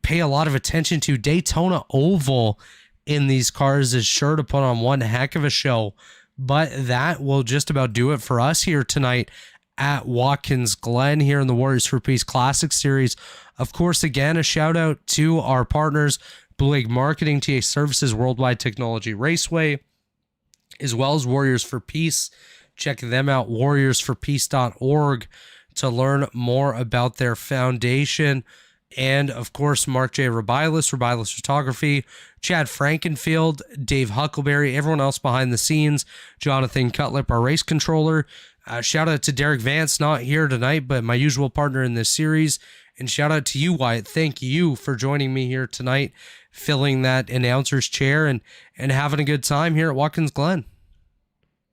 pay a lot of attention to. Daytona Oval in these cars is sure to put on one heck of a show. But that will just about do it for us here tonight at Watkins Glen here in the Warriors for Peace Classic Series. Of course, again, a shout out to our partners, Blue Lake Marketing, TA Services, Worldwide Technology Raceway, as well as Warriors for Peace. Check them out, warriorsforpeace.org, to learn more about their foundation. And, of course, Mark J. Rubilis Photography, Chad Frankenfield, Dave Huckleberry, everyone else behind the scenes, Jonathan Cutlip, our race controller. Shout out to Derik Vance, not here tonight, but my usual partner in this series. And shout out to you, Wyatt. Thank you for joining me here tonight, filling that announcer's chair and having a good time here at Watkins Glen.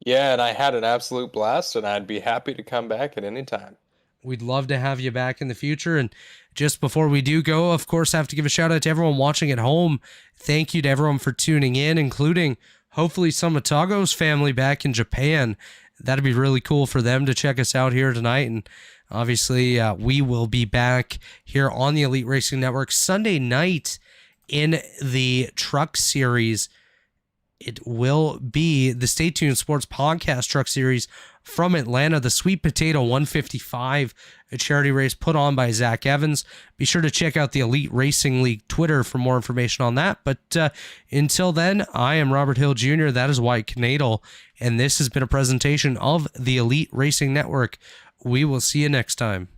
Yeah, and I had an absolute blast, and I'd be happy to come back at any time. We'd love to have you back in the future. And just before we do go, of course, I have to give a shout out to everyone watching at home. Thank you to everyone for tuning in, including hopefully some of Tago's family back in Japan. That'd be really cool for them to check us out here tonight. And Obviously, we will be back here on the Elite Racing Network Sunday night in the Truck Series. It will be the Stay Tuned Sports Podcast Truck Series from Atlanta, the Sweet Potato 155, a charity race put on by Zach Evans. Be sure to check out the Elite Racing League Twitter for more information on that. But until then, I am Robert Hill Jr., that is White Canadal, and this has been a presentation of the Elite Racing Network. We will see you next time.